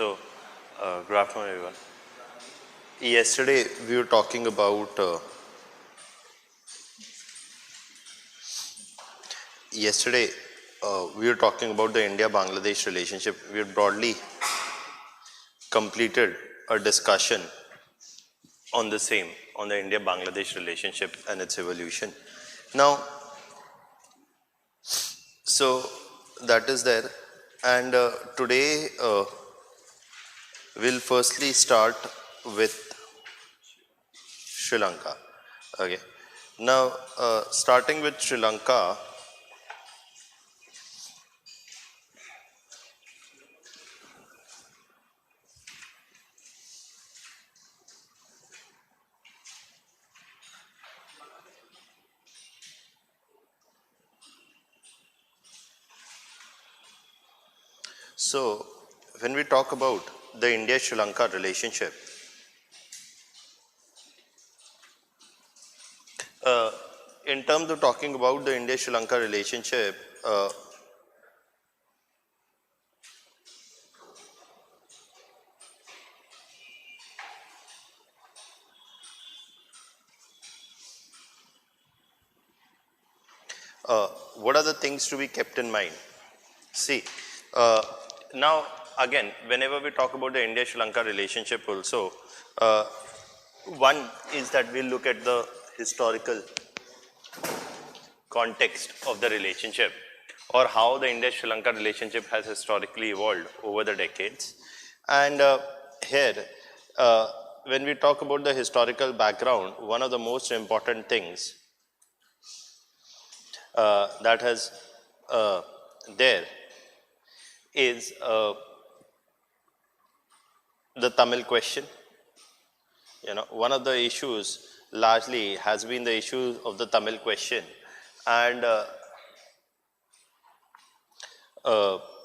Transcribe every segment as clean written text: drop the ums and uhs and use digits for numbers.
So, good afternoon, everyone. Yesterday, we were talking about the India-Bangladesh relationship. We had broadly completed a discussion on the same, on the India-Bangladesh relationship and its evolution. Now, so that is there, and today we'll firstly start with Sri Lanka. Okay. Now, starting with Sri Lanka. So, when we talk about the India-Sri Lanka relationship, in terms of talking about the India-Sri Lanka relationship, what are the things to be kept in mind? See, now again, whenever we talk about the India-Sri Lanka relationship also, one is that we'll look at the historical context of the relationship, or how the India-Sri Lanka relationship has historically evolved over the decades. And here, when we talk about the historical background, one of the most important things that has there is the Tamil question. You know, one of the issues largely has been the issue of the Tamil question, and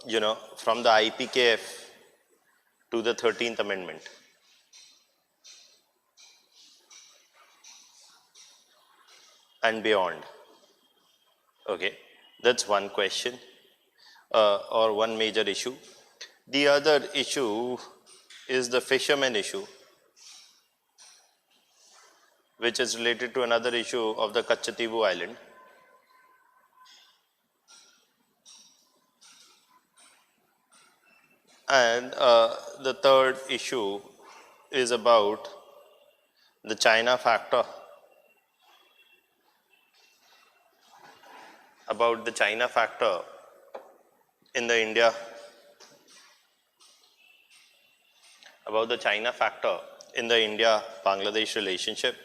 you know, from the IPKF to the 13th Amendment. And beyond. Okay, that's one question or one major issue. The other issue is the fishermen issue, which is related to another issue of the Kachativu Island. And the third issue is about the China factor, in the India, about the China factor in the India-Bangladesh relationship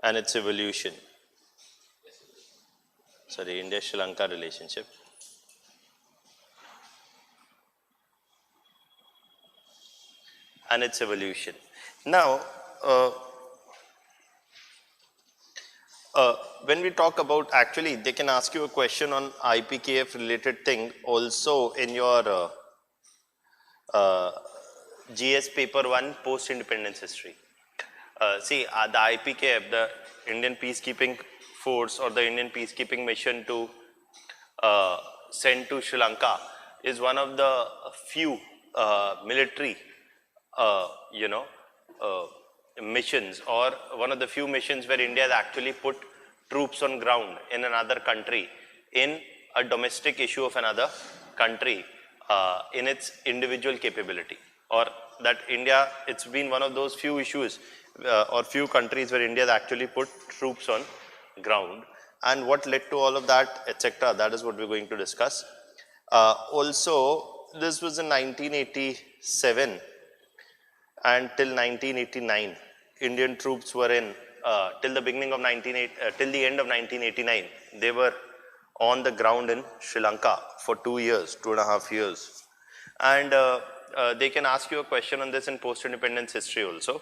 and its evolution. Sorry, India-Sri Lanka relationship. And its evolution. Now, when we talk about, actually, they can ask you a question on IPKF related thing also in your GS paper 1 post-independence history. See, the IPKF, the Indian Peacekeeping Force or the Indian Peacekeeping Mission to send to Sri Lanka is one of the few military missions, or one of the few missions where India has actually put troops on ground in another country in a domestic issue of another country in its individual capability. Or that India, it's been one of those few issues or few countries where India has actually put troops on ground. And what led to all of that, etc., that is what we're going to discuss. Also, this was in 1987 and till 1989, Indian troops were in, till the beginning of till the end of 1989, they were on the ground in Sri Lanka for 2 years, 2.5 years. And they can ask you a question on this in post-independence history also.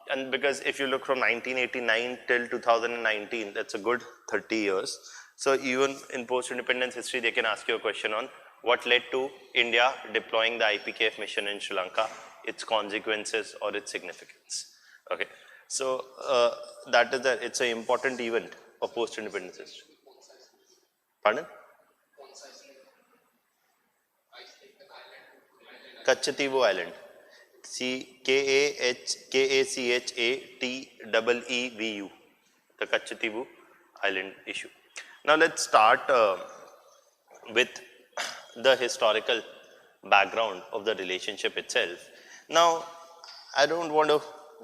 And because if you look from 1989 till 2019, that's a good 30 years. So even in post-independence history, they can ask you a question on what led to India deploying the IPKF mission in Sri Lanka, its consequences or its significance. Okay, so that is that. It's an important event of post-independence history. Pardon? Kachativu Island. KachatEevu, the Kachativu Island issue. Now let's start with the historical background of the relationship itself. Now, I don't want to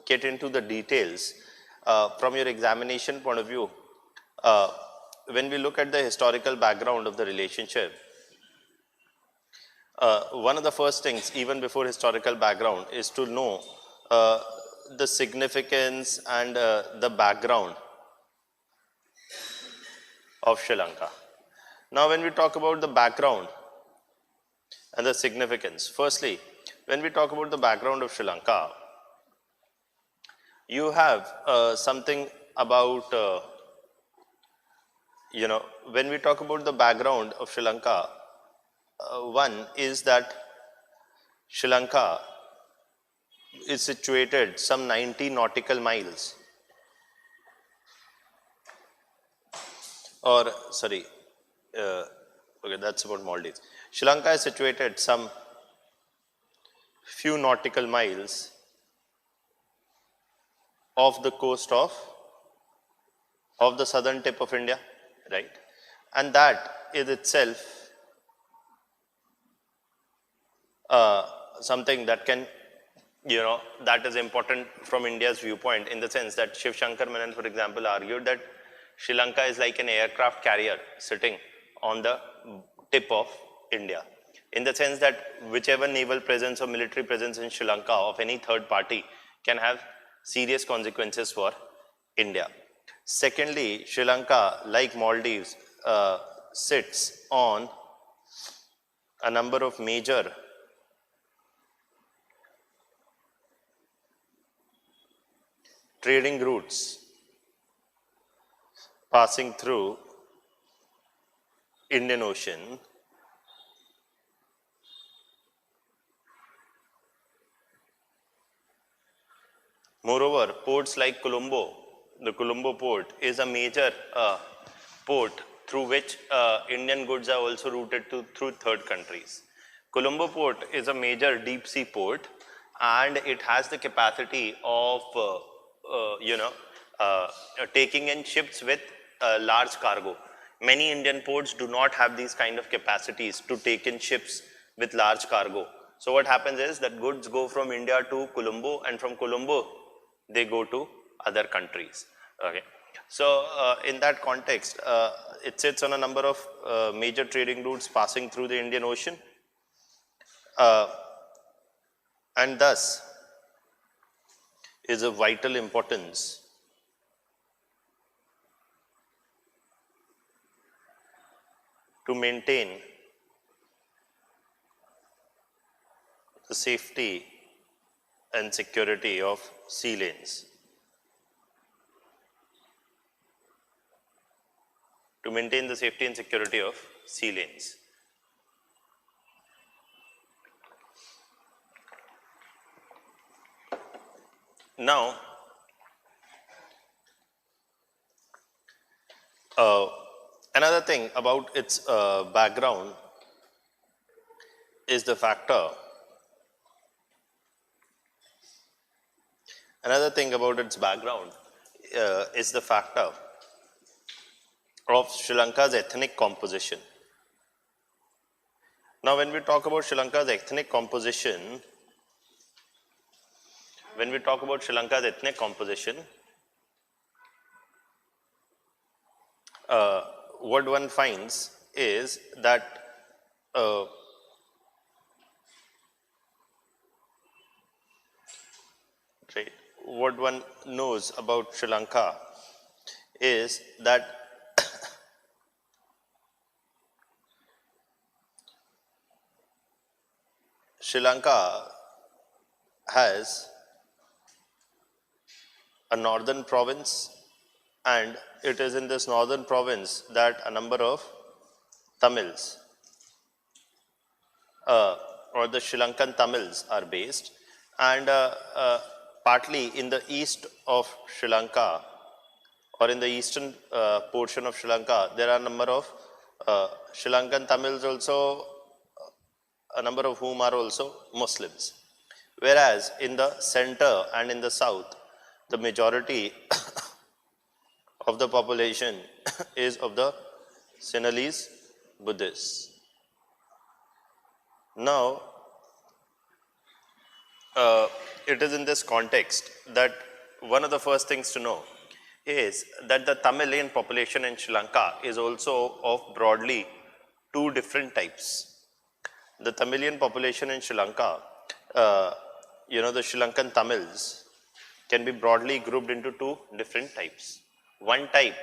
get into the details from your examination point of view. When we look at the historical background of the relationship, one of the first things, even before historical background, is to know the significance and the background of Sri Lanka. Now, when we talk about the background and the significance, firstly, when we talk about the background of Sri Lanka, you have something about, when we talk about the background of Sri Lanka, one is that Sri Lanka is situated some 90 nautical miles, or sorry, okay, that's about Maldives. Sri Lanka is situated some few nautical miles off the coast of the southern tip of India, right? And that is itself something that can, that is important from India's viewpoint, in the sense that Shiv Shankar Menon, for example, argued that Sri Lanka is like an aircraft carrier sitting on the tip of India, in the sense that whichever naval presence or military presence in Sri Lanka of any third party can have serious consequences for India. Secondly, Sri Lanka, like Maldives, sits on a number of major trading routes passing through Indian Ocean. Moreover, ports like Colombo, the Colombo port is a major port through which Indian goods are also routed through third countries. Colombo port is a major deep sea port, and it has the capacity of taking in ships with large cargo. Many Indian ports do not have these kind of capacities to take in ships with large cargo. So what happens is that goods go from India to Colombo, and from Colombo they go to other countries. Okay. So in that context, it sits on a number of major trading routes passing through the Indian Ocean, and thus is of vital importance to maintain the safety and security of sea lanes. To maintain the safety and security of sea lanes. Now, another thing about its background is the factor. Another thing about its background is the factor of Sri Lanka's ethnic composition. Now, when we talk about Sri Lanka's ethnic composition, what one finds is that what one knows about Sri Lanka is that Sri Lanka has a northern province, and it is in this northern province that a number of Tamils or the Sri Lankan Tamils are based, and partly in the east of Sri Lanka, or in the eastern portion of Sri Lanka, there are a number of Sri Lankan Tamils also a number of whom are also Muslims. Whereas in the center and in the south, the majority of the population is of the Sinhalese Buddhists. Now, it is in this context that one of the first things to know is that the Tamilian population in Sri Lanka is also of broadly two different types. The Tamilian population in Sri Lanka, the Sri Lankan Tamils can be broadly grouped into two different types. One type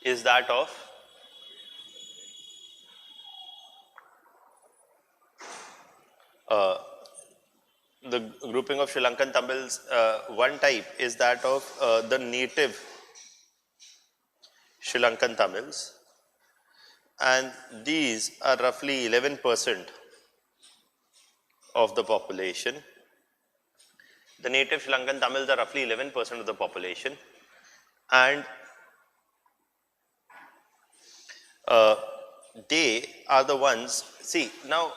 is that of the grouping of Sri Lankan Tamils. One type is that of the native Sri Lankan Tamils, and these are roughly 11% of the population. The native Sri Lankan Tamils are roughly 11% of the population, and they are the ones. See, now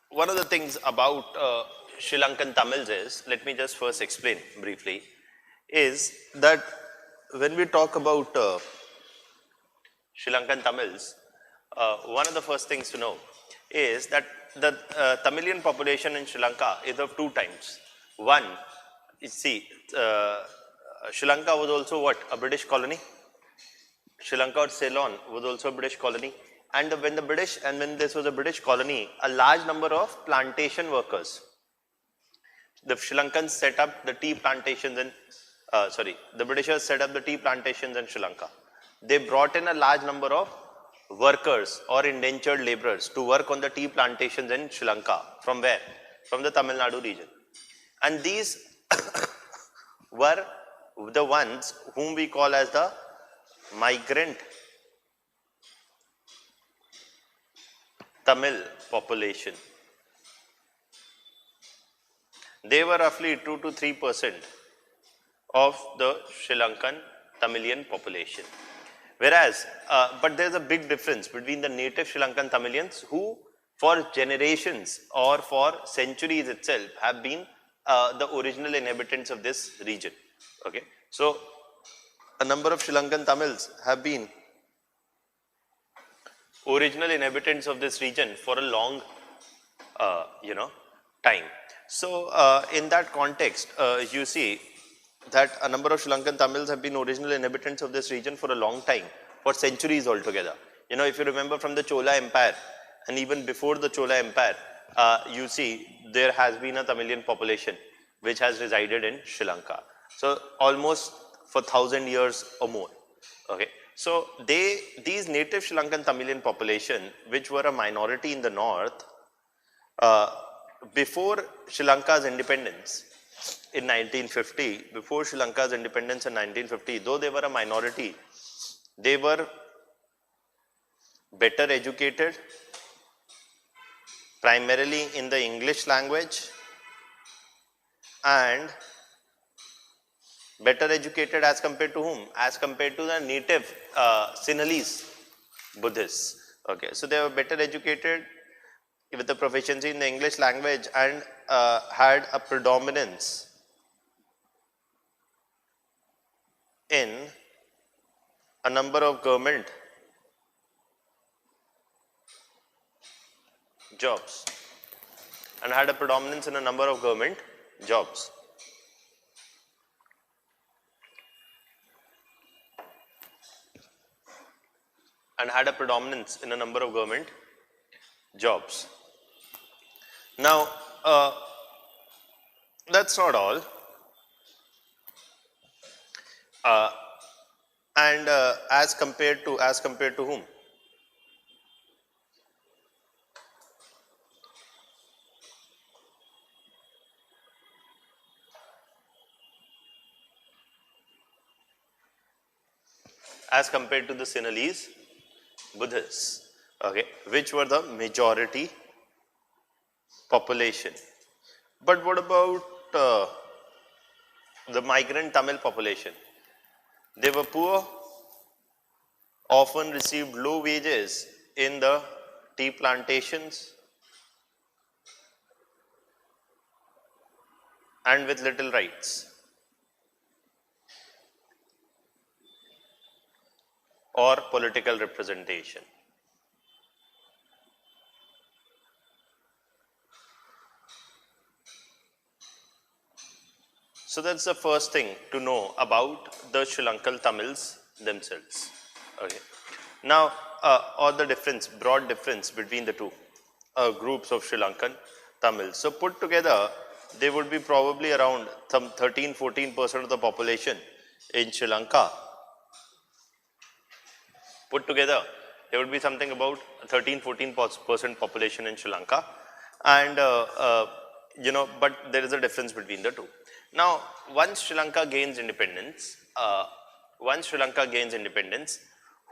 one of the things about Sri Lankan Tamils is, let me just first explain briefly, is that when we talk about Sri Lankan Tamils, one of the first things to know is that the Tamilian population in Sri Lanka is of two types. One, you see, Sri Lanka was also what? A British colony. Sri Lanka or Ceylon was also a British colony. And when this was a British colony, a large number of plantation workers. The Sri Lankans set up the tea plantations in, the Britishers set up the tea plantations in Sri Lanka. They brought in a large number of workers or indentured laborers to work on the tea plantations in Sri Lanka. From where? From the Tamil Nadu region. And these were the ones whom we call as the migrant Tamil population. They were roughly 2 to 3% of the Sri Lankan Tamilian population. Whereas, but there's a big difference between the native Sri Lankan Tamilians who for generations or for centuries itself have been the original inhabitants of this region. Okay, so a number of Sri Lankan Tamils have been original inhabitants of this region for a long, time. So, in that context, you see that a number of Sri Lankan Tamils have been original inhabitants of this region for a long time, for centuries altogether. You know, if you remember from the Chola Empire, and even before the Chola Empire, you see there has been a Tamilian population which has resided in Sri Lanka. So, almost for 1,000 years or more. Okay. So, these native Sri Lankan Tamilian population, which were a minority in the north, before Sri Lanka's independence in 1950, though they were a minority, they were better educated, primarily in the English language, and better educated as compared to whom? As compared to the native Sinhalese Buddhists. Okay, so they were better educated with the proficiency in the English language and had a predominance in a number of government jobs and had a predominance in a number of government jobs. Now, that's not all. And as compared to whom? As compared to the Sinhalese Buddhists, okay, which were the majority population. But what about the migrant Tamil population. They were poor, often received low wages in the tea plantations, and with little rights or political representation. So that's the first thing to know about the Sri Lankan Tamils themselves. Okay. Now, or the difference, broad difference between the two groups of Sri Lankan Tamils. So put together, they would be probably around some 13-14% of the population in Sri Lanka. Put together, there would be something about 13-14% population in Sri Lanka, and but there is a difference between the two. Now, once Sri Lanka gains independence,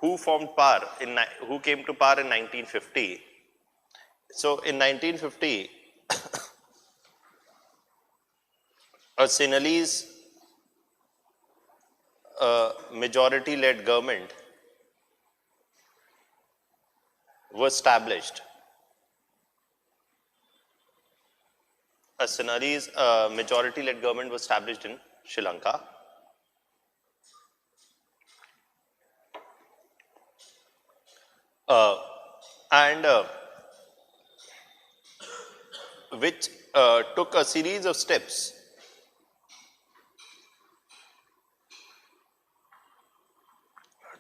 who formed PAR who came to PAR in 1950? So in 1950, a Sinhalese majority-led government was established. A Sinhalese majority-led government was established in Sri Lanka. And which took a series of steps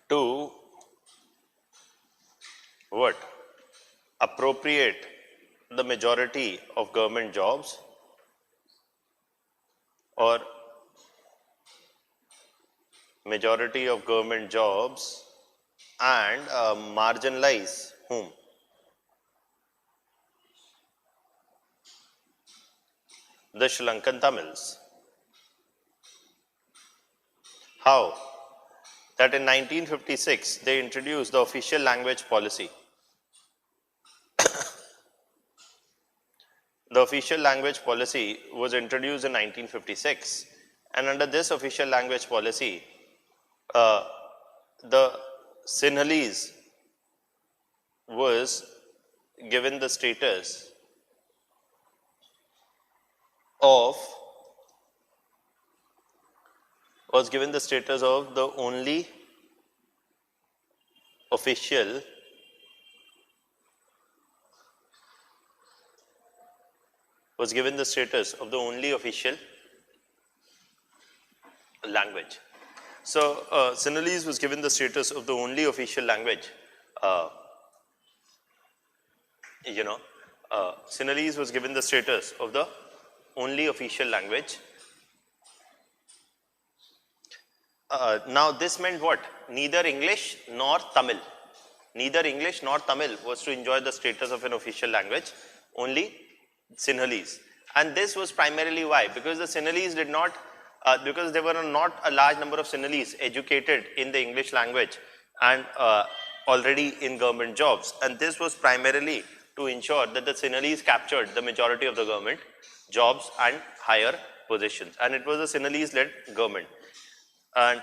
to what? Appropriate the majority of government jobs, or majority of government jobs, and marginalize whom? The Sri Lankan Tamils. How? That in 1956 they introduced the official language policy. The official language policy was introduced in 1956, and under this official language policy, the Sinhalese was given the status of the only official language. So Sinhalese was given the status of the only official language. Sinhalese was given the status of the only official language. Now this meant what? Neither English nor Tamil. Neither English nor Tamil was to enjoy the status of an official language, only Sinhalese. And this was primarily why? Because the Sinhalese did not, because there were not a large number of Sinhalese educated in the English language and already in government jobs. And this was primarily to ensure that the Sinhalese captured the majority of the government jobs and higher positions. And it was a Sinhalese-led government. And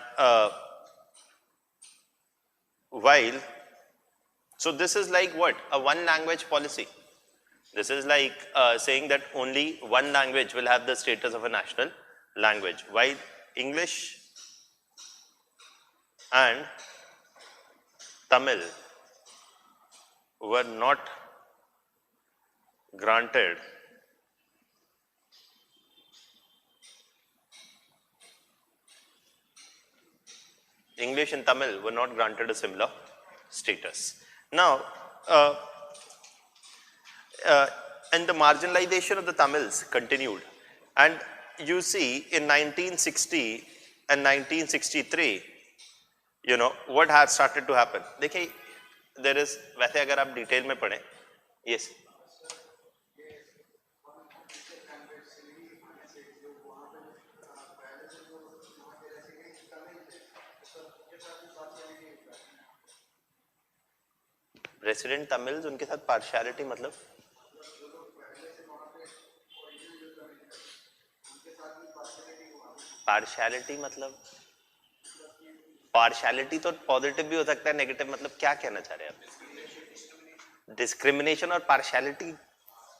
so this is like what? A one language policy. This is like saying that only one language will have the status of a national language, while English and Tamil were not granted English and Tamil were not granted a similar status. Now, and the marginalization of the Tamils continued. And you see in 1960 and 1963, what had started to happen. देखिए, there is, वैसे अगर आप detail में पढ़ें, yes. Resident Tamils उनके साथ partiality मतलब partiality मतलब, पार्शियलिटी तो पॉजिटिव भी हो सकता है, नेगेटिव, मतलब क्या कहना चाह रहे हैं आप? डिस्क्रिमिनेशन और पार्शियलिटी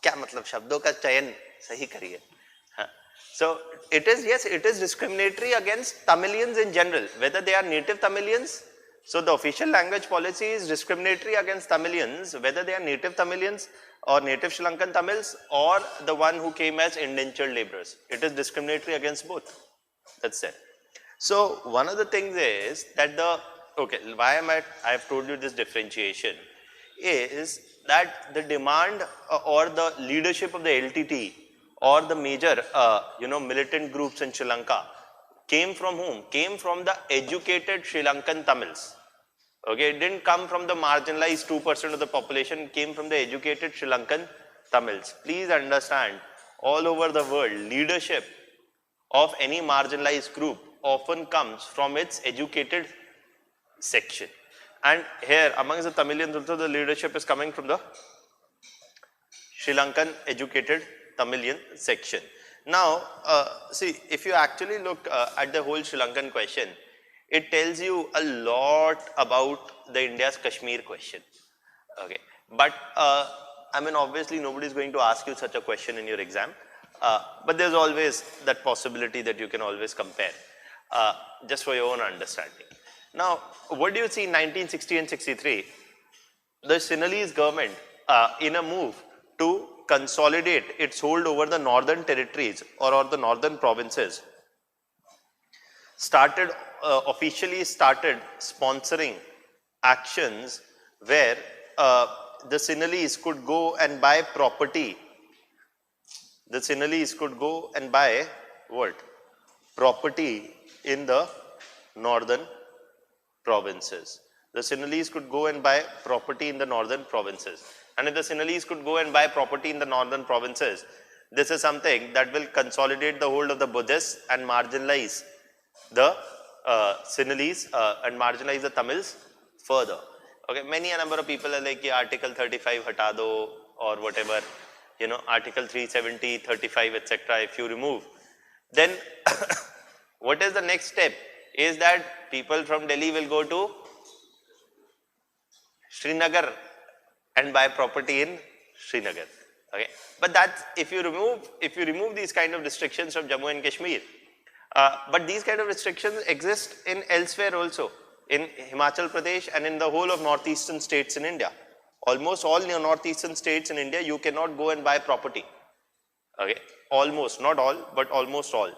क्या मतलब, शब्दों का चयन सही करिए. हाँ. So it is, yes, it is discriminatory against Tamilians in general, whether they are native Tamilians. So the official language policy is discriminatory against Tamilians, whether they are native Tamilians or native Sri Lankan Tamils or the one who came as indentured laborers. It is discriminatory against both. That's it. So one of the things is that why I have told you this differentiation is that the demand or the leadership of the LTT or the major militant groups in Sri Lanka came from whom? Came from the educated Sri Lankan Tamils. Okay, it didn't come from the marginalized 2% of the population, it came from the educated Sri Lankan Tamils. Please understand, all over the world, leadership of any marginalized group often comes from its educated section. And here amongst the Tamilians also the leadership is coming from the Sri Lankan educated Tamilian section. Now, see, if you actually look at the whole Sri Lankan question, it tells you a lot about the India's Kashmir question. Okay, but I mean, obviously nobody is going to ask you such a question in your exam, but there's always that possibility that you can always compare, just for your own understanding. Now, what do you see in 1960 and 63? The Sinhalese government, in a move to consolidate its hold over the northern territories or the northern provinces, officially started sponsoring actions where the Sinhalese could go and buy property. The Sinhalese could go and buy what? Property in the northern provinces. The Sinhalese could go and buy property in the northern provinces. And if the Sinhalese could go and buy property in the northern provinces, this is something that will consolidate the hold of the Buddhists and marginalize the Sinhalese and marginalize the Tamils further. Okay, many a number of people are like, Article 35 hata do or whatever, Article 370, 35, etc. If you remove, then what is the next step? Is that people from Delhi will go to Srinagar and buy property in Srinagar. Okay, but that's if you remove these kind of restrictions from Jammu and Kashmir. But these kind of restrictions exist in elsewhere also, in Himachal Pradesh and in the whole of northeastern states in India. Almost all northeastern states in India, you cannot go and buy property. Okay, almost, not all, but almost all.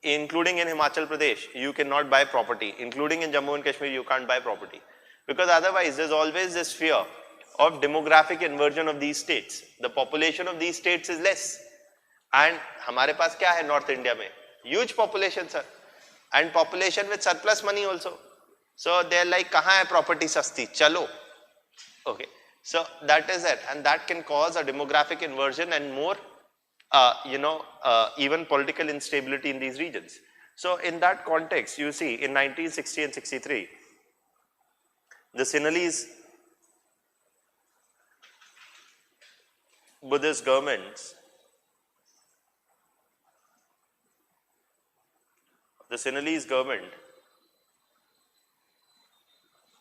Including in Himachal Pradesh, you cannot buy property. Including in Jammu and Kashmir, you can't buy property. Because otherwise, there's always this fear of demographic inversion of these states. The population of these states is less. And हमारे पास क्या है North India में? Huge population, sir. And population with surplus money also. So they're like, kahan hai property sasti? Chalo. Okay. So that is it. And that can cause a demographic inversion and more, even political instability in these regions. So in that context, you see, in 1960 and 63, the Sinhalese Buddhist governments, the Sinhalese government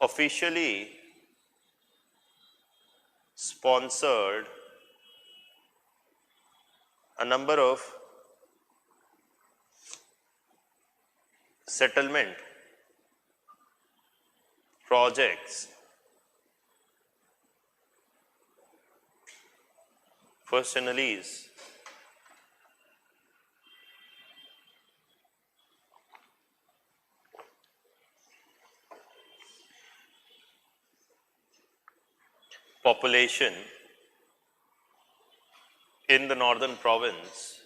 officially sponsored a number of settlement projects for Sinhalese. Population in the northern province,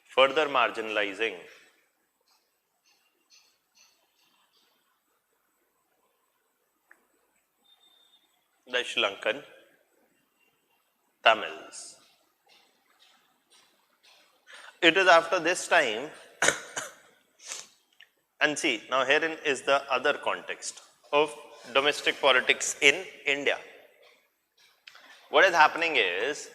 further marginalizing the Sri Lankan Tamils. It is after this time, and see, now herein is the other context of domestic politics in India. What is happening is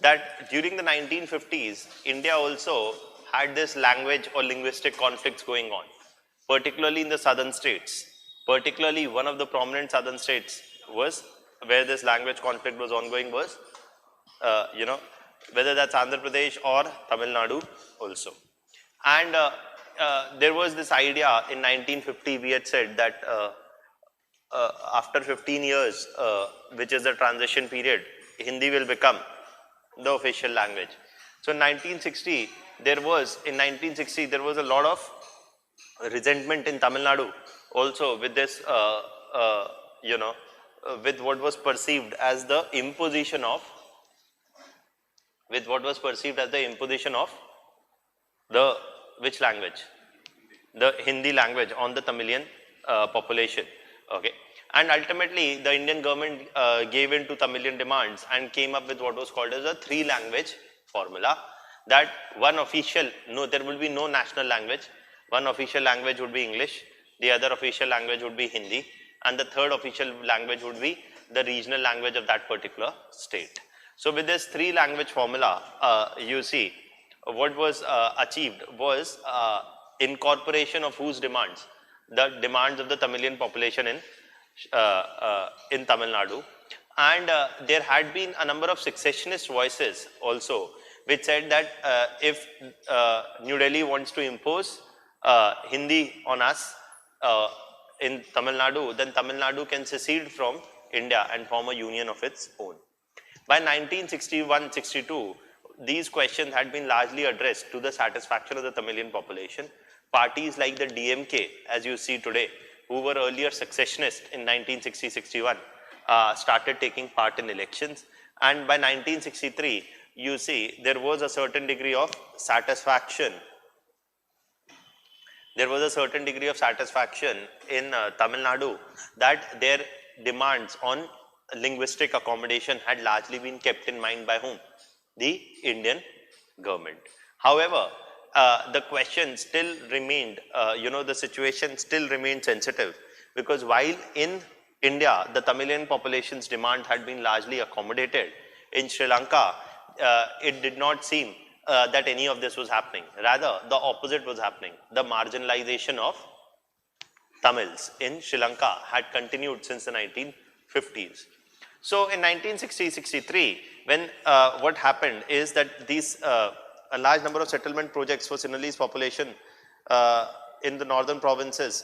that during the 1950s, India also had this language or linguistic conflicts going on, particularly in the southern states. Particularly one of the prominent southern states was where this language conflict was ongoing was, whether that's Andhra Pradesh or Tamil Nadu also. And there was this idea in 1950, we had said that after 15 years, which is the transition period, Hindi will become the official language. So in 1960, there was a lot of resentment in Tamil Nadu also with this, with what was perceived as the imposition of, the which language? The Hindi language on the Tamilian population. Okay. And ultimately, the Indian government gave in to Tamilian demands and came up with what was called as a 3-language formula. That one official, there will be no national language. One official language would be English, the other official language would be Hindi, and the third official language would be the regional language of that particular state. So with this 3-language formula, you see what was achieved was incorporation of whose demands? The demands of the Tamilian population in Tamil Nadu. And there had been a number of secessionist voices also, which said that if New Delhi wants to impose Hindi on us in Tamil Nadu, then Tamil Nadu can secede from India and form a union of its own. By 1961-62, these questions had been largely addressed to the satisfaction of the Tamilian population. Parties like the DMK, as you see today, who were earlier secessionists in 1960-61, started taking part in elections. And by 1963, you see there was a certain degree of satisfaction. There was a certain degree of satisfaction in Tamil Nadu that their demands on linguistic accommodation had largely been kept in mind by whom? The Indian government. However, the question still remained, the situation still remained sensitive, because while in India, the Tamilian population's demand had been largely accommodated, in Sri Lanka, it did not seem that any of this was happening. Rather, the opposite was happening. The marginalization of Tamils in Sri Lanka had continued since the 1950s. So in 1960-63, when what happened is that these a large number of settlement projects for Sinhalese population in the northern provinces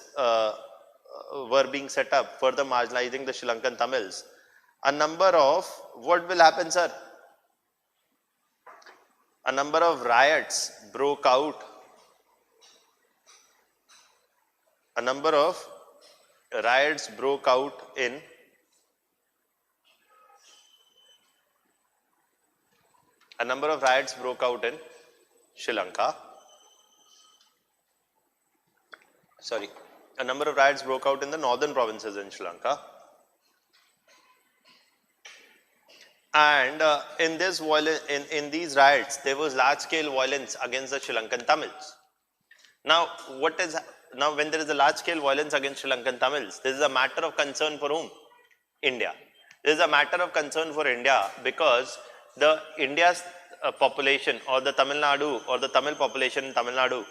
were being set up, further marginalizing the Sri Lankan Tamils. A number of, what will happen, sir? A number of riots broke out. A number of riots broke out in Sri Lanka. Sorry, a number of riots broke out in the northern provinces in Sri Lanka. And in these riots, there was large-scale violence against the Sri Lankan Tamils. Now, when there is a large-scale violence against Sri Lankan Tamils, this is a matter of concern for whom? India. This is a matter of concern for India because the India's population, or the Tamil Nadu, or the Tamil population in Tamil Nadu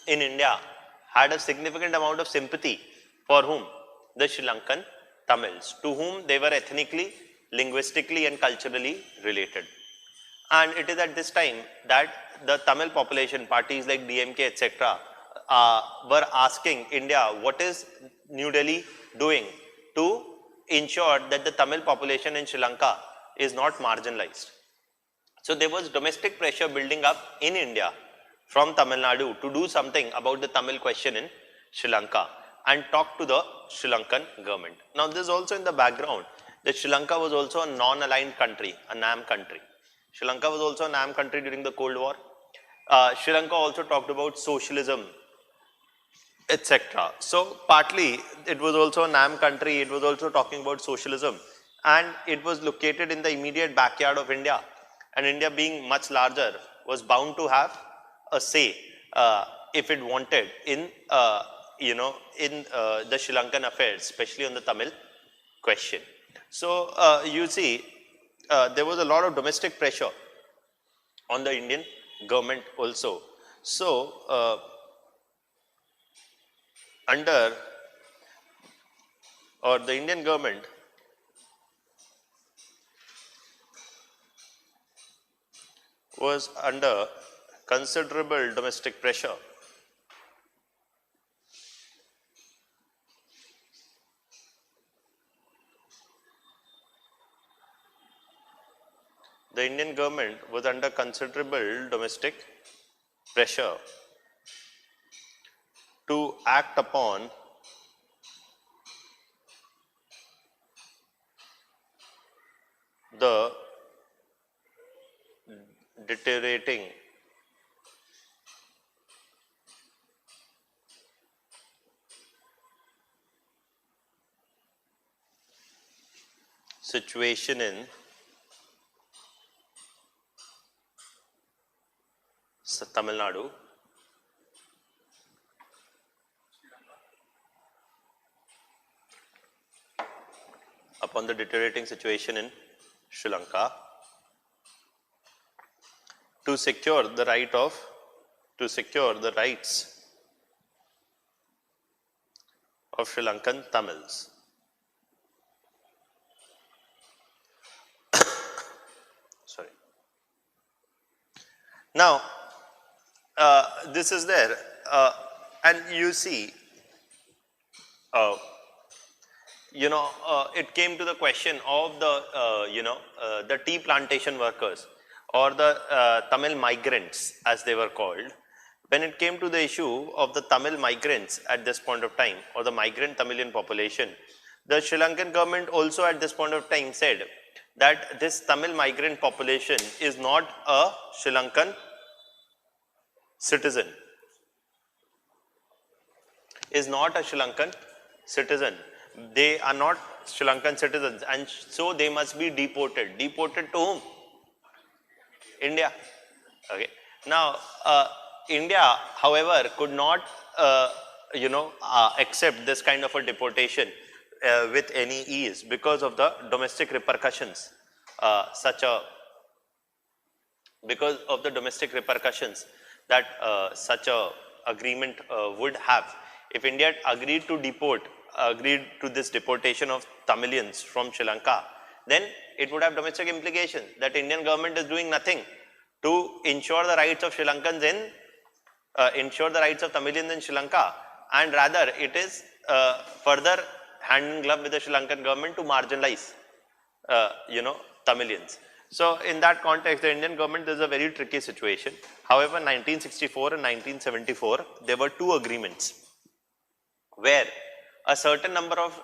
in India had a significant amount of sympathy for whom? The Sri Lankan Tamils, to whom they were ethnically, linguistically and culturally related. And it is at this time that the Tamil population, parties like DMK, etc., were asking India, what is New Delhi doing to ensure that the Tamil population in Sri Lanka is not marginalized? So there was domestic pressure building up in India from Tamil Nadu to do something about the Tamil question in Sri Lanka and talk to the Sri Lankan government. Now this is also in the background that Sri Lanka was also a non-aligned country, a NAM country. Sri Lanka was also a NAM country during the Cold War. Sri Lanka also talked about socialism, etc. So partly it was also a NAM country, it was also talking about socialism, and it was located in the immediate backyard of India. And India, being much larger, was bound to have a say if it wanted in the Sri Lankan affairs, especially on the Tamil question. So you see, there was a lot of domestic pressure on the Indian government also. So, under or the Indian government was under considerable domestic pressure. The Indian government was under considerable domestic pressure to act upon the deteriorating situation in Tamil Nadu, upon the deteriorating situation in Sri Lanka, to secure the rights of Sri Lankan Tamils. Sorry. Now, this is there, and you see, it came to the question of the tea plantation workers or the Tamil migrants, as they were called. When it came to the issue of the Tamil migrants at this point of time, or the migrant Tamilian population, the Sri Lankan government also at this point of time said that this Tamil migrant population is not a Sri Lankan citizen. They are not Sri Lankan citizens, and so they must be deported. Deported to whom? India. Okay. Now, India, however, could not, accept this kind of a deportation with any ease because of the domestic repercussions. Because of the domestic repercussions that such a agreement would have. If India had agreed to this deportation of Tamilians from Sri Lanka, then it would have domestic implications that Indian government is doing nothing to ensure the rights of Sri Lankans ensure the rights of Tamilians in Sri Lanka, and rather it is further hand in glove with the Sri Lankan government to marginalize Tamilians. So in that context, the Indian government is a very tricky situation. However, 1964 and 1974, there were two agreements where a certain number of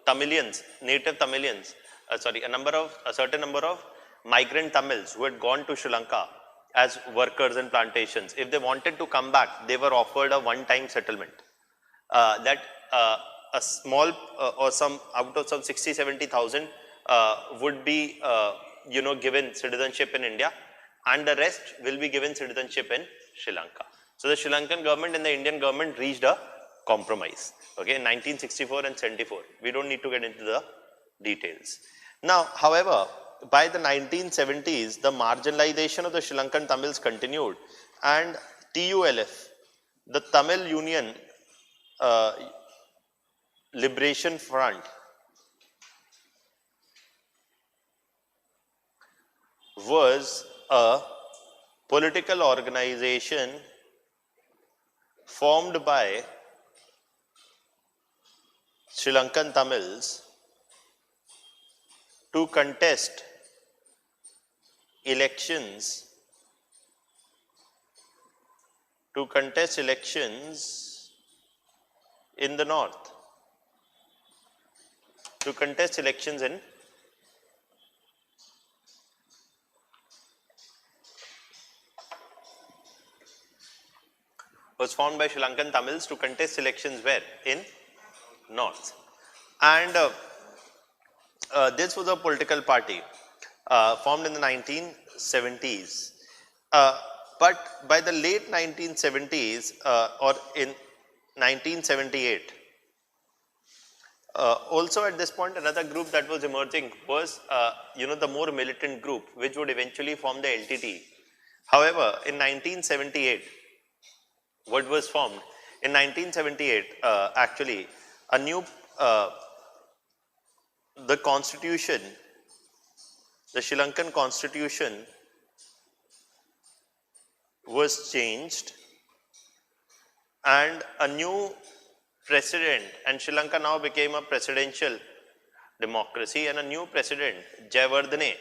Tamilians, native Tamilians, a certain number of migrant Tamils who had gone to Sri Lanka as workers in plantations, if they wanted to come back, they were offered a one-time settlement. That a small or some out of some 60-70,000 would be given citizenship in India, and the rest will be given citizenship in Sri Lanka. So the Sri Lankan government and the Indian government reached a compromise, okay, in 1964 and 74. We don't need to get into the details. Now, however, by the 1970s, the marginalization of the Sri Lankan Tamils continued, and TULF, the Tamil Union Liberation Front, was a political organization formed by Sri Lankan Tamils to contest elections in the north, was formed by Sri Lankan Tamils to contest elections where? In north. And this was a political party formed in the 1970s. But by the late 1970s or in 1978, also at this point, another group that was emerging was, the more militant group, which would eventually form the LTT, However, in 1978, what was formed? In 1978, actually, a new, the constitution, the Sri Lankan constitution was changed and a new president, and Sri Lanka now became a presidential democracy, and a new president, Jayawardene,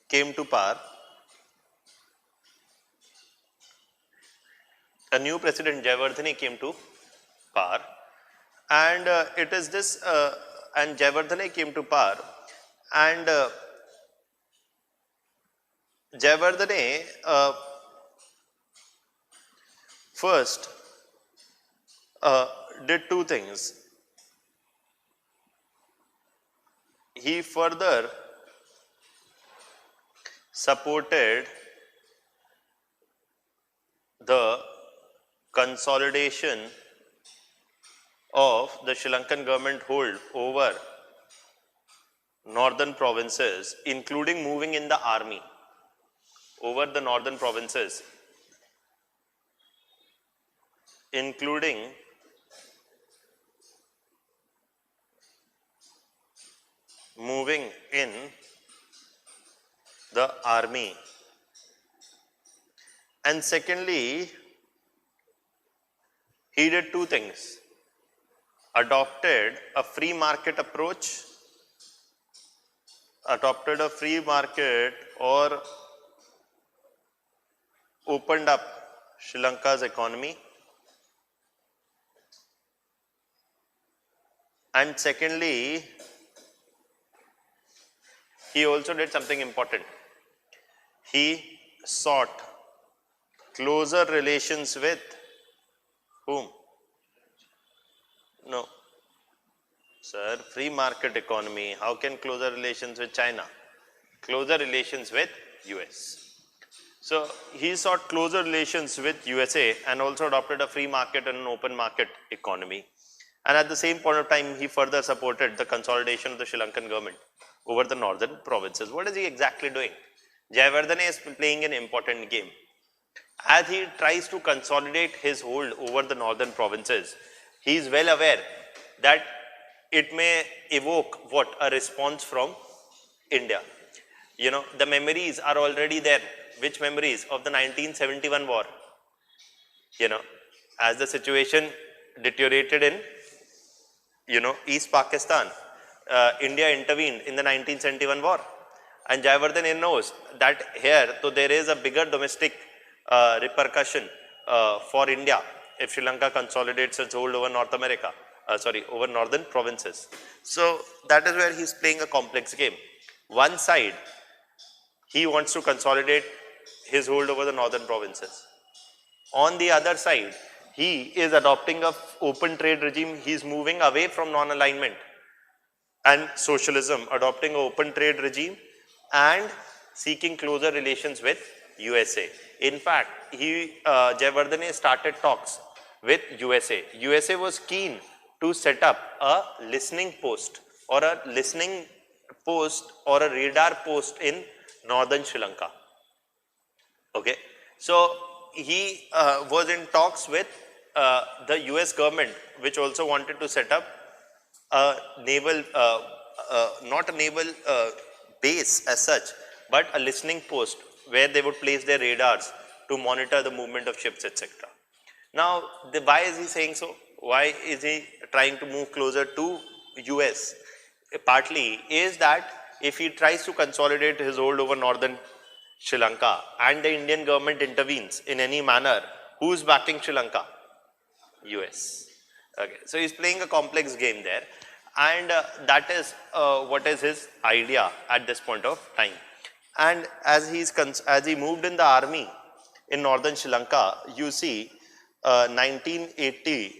came to power. A new president, Jayawardene, came to power, and it is this, and Jayawardene came to power, and Jayawardene first did two things. He further supported the consolidation of the Sri Lankan government hold over northern provinces, including moving in the army over the northern provinces, including moving in the army. And secondly, he did two things. Adopted a free market approach, adopted a free market, or opened up Sri Lanka's economy. And secondly, he also did something important. He sought closer relations with whom? No. Sir, free market economy, how can closer relations with China? Closer relations with US. So he sought closer relations with USA and also adopted a free market and an open market economy. And at the same point of time, he further supported the consolidation of the Sri Lankan government over the northern provinces. What is he exactly doing? Jayawardene is playing an important game. As he tries to consolidate his hold over the northern provinces, he is well aware that it may evoke what? A response from India. You know, the memories are already there. Which memories? Of the 1971 war. You know, as the situation deteriorated in, East Pakistan, India intervened in the 1971 war. And Jayawardene knows that here, so there is a bigger domestic repercussion for India if Sri Lanka consolidates its hold over North America, over northern provinces. So that is where he's playing a complex game. One side, he wants to consolidate his hold over the northern provinces. On the other side, he is adopting an open trade regime. He's moving away from non-alignment and socialism, adopting an open trade regime and seeking closer relations with USA. In fact, Jayawardene started talks with USA. USA was keen to set up a listening post or a radar post in northern Sri Lanka. Okay, so he was in talks with the US government, which also wanted to set up a naval, not a naval base as such, but a listening post where they would place their radars to monitor the movement of ships, etc. Now, why is he saying so? Why is he trying to move closer to US? Partly is that if he tries to consolidate his hold over northern Sri Lanka and the Indian government intervenes in any manner, who is backing Sri Lanka? US. Okay, so he's playing a complex game there, and that is what is his idea at this point of time. And as he moved in the army in northern Sri Lanka, you see 1980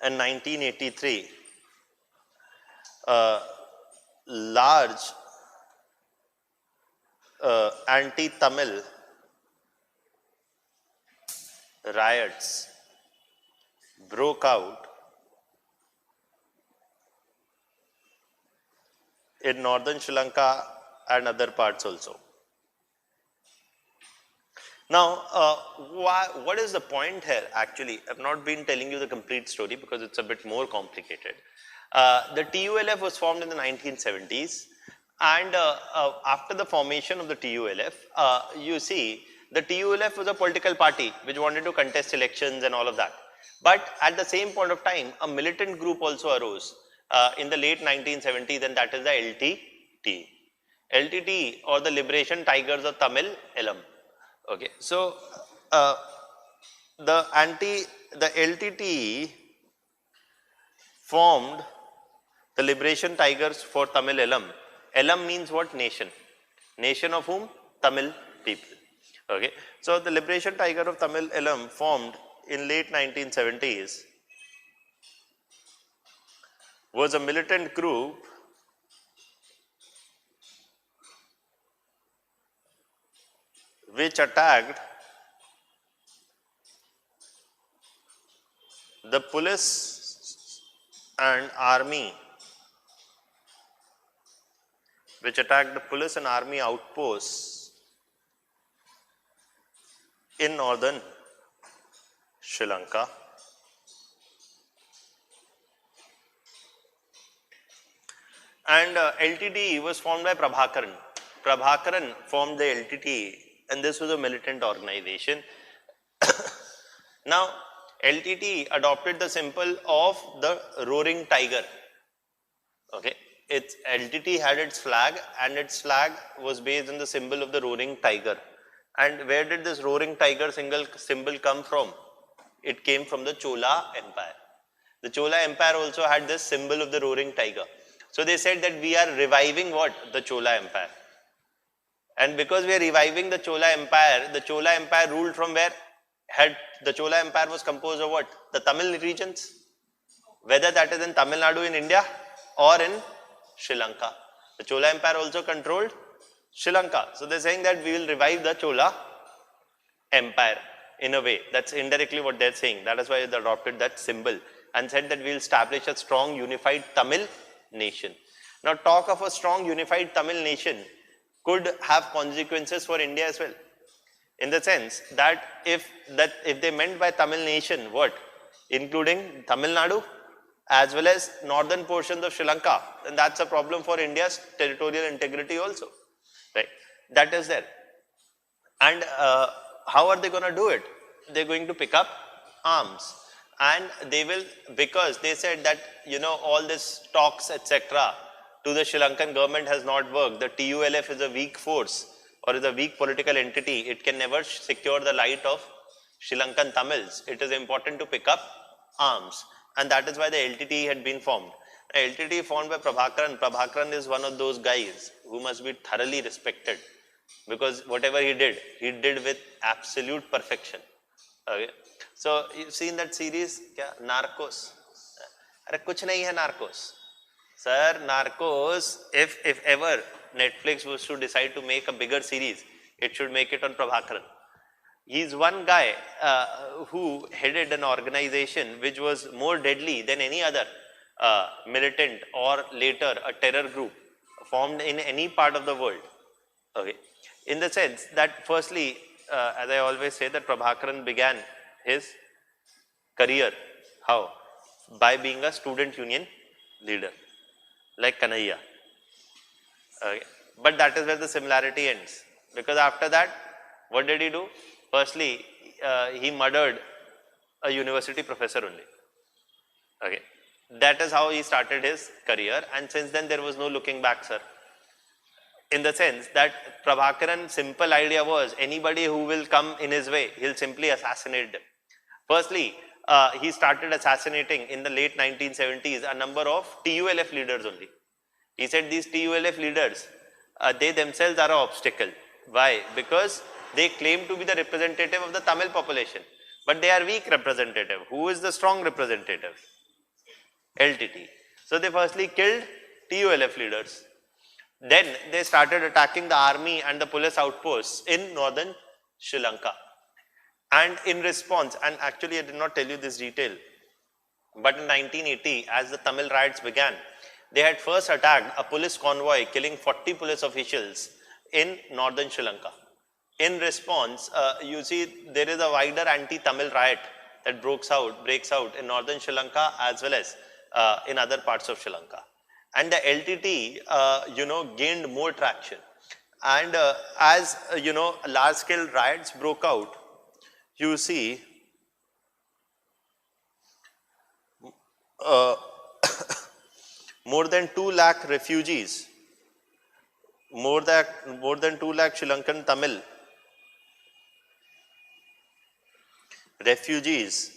and 1983, large anti-Tamil riots broke out in northern Sri Lanka and other parts also. Now, what is the point here actually? I've not been telling you the complete story because it's a bit more complicated. The TULF was formed in the 1970s, and after the formation of the TULF, you see, the TULF was a political party which wanted to contest elections and all of that. But at the same point of time, a militant group also arose in the late 1970s, and that is the LTT. LTT, or the Liberation Tigers of Tamil Elam. Okay, so the LTT formed the Liberation Tigers for Tamil Elam. Elam means what? Nation. Nation of whom? Tamil people. Okay, so the Liberation Tiger of Tamil Elam formed in late 1970s was a militant group which attacked the police and army, outposts in northern Sri Lanka. And LTT was formed by Prabhakaran. Prabhakaran formed the LTT, and this was a militant organization. Now, LTT adopted the symbol of the roaring tiger. Okay, LTT had its flag, and its flag was based on the symbol of the roaring tiger. And where did this roaring tiger symbol come from? It came from the Chola Empire. The Chola Empire also had this symbol of the roaring tiger. So they said that we are reviving what? The Chola Empire. And because we are reviving the Chola Empire ruled from where? The Chola Empire was composed of what? The Tamil regions. Whether that is in Tamil Nadu in India or in Sri Lanka. The Chola Empire also controlled Sri Lanka. So they're saying that we will revive the Chola Empire in a way. That's indirectly what they're saying. That is why they adopted that symbol and said that we will establish a strong unified Tamil nation. Now, talk of a strong unified Tamil nation could have consequences for India as well. In the sense that if they meant by Tamil nation what? Including Tamil Nadu as well as northern portions of Sri Lanka, then that's a problem for India's territorial integrity also. Right? That is there. And how are they going to do it? They're going to pick up arms. And they will, because they said that, all this talks, etc., to the Sri Lankan government has not worked. The TULF is a weak force or is a weak political entity. It can never secure the light of Sri Lankan Tamils. It is important to pick up arms. And that is why the LTT had been formed. The LTT formed by Prabhakaran. Prabhakaran is one of those guys who must be thoroughly respected. Because whatever he did with absolute perfection. Okay. So, you've seen that series, Narcos? Arre, kuch nahi hai Narcos. Sir, Narcos, if ever Netflix was to decide to make a bigger series, it should make it on Prabhakaran. He's one guy who headed an organization which was more deadly than any other militant or later a terror group formed in any part of the world. Okay. In the sense that firstly, as I always say, that Prabhakaran began his career. How? By being a student union leader, like Kanhaiya. Okay. But that is where the similarity ends. Because after that, what did he do? Firstly, he murdered a university professor only. Okay. That is how he started his career, and since then there was no looking back, sir. In the sense that Prabhakaran's simple idea was anybody who will come in his way, he'll simply assassinate them. Firstly, he started assassinating in the late 1970s a number of TULF leaders only. He said these TULF leaders, they themselves are an obstacle. Why? Because they claim to be the representative of the Tamil population, but they are weak representative. Who is the strong representative? LTT. So they firstly killed TULF leaders. Then they started attacking the army and the police outposts in northern Sri Lanka. And in response, and actually I did not tell you this detail, but in 1980, as the Tamil riots began, they had first attacked a police convoy, killing 40 police officials in northern Sri Lanka. In response, you see there is a wider anti-Tamil riot that breaks out in northern Sri Lanka as well as in other parts of Sri Lanka. And the LTT, gained more traction. And as, large-scale riots broke out, you see more than 2 lakh refugees, more than 2 lakh Sri Lankan Tamil refugees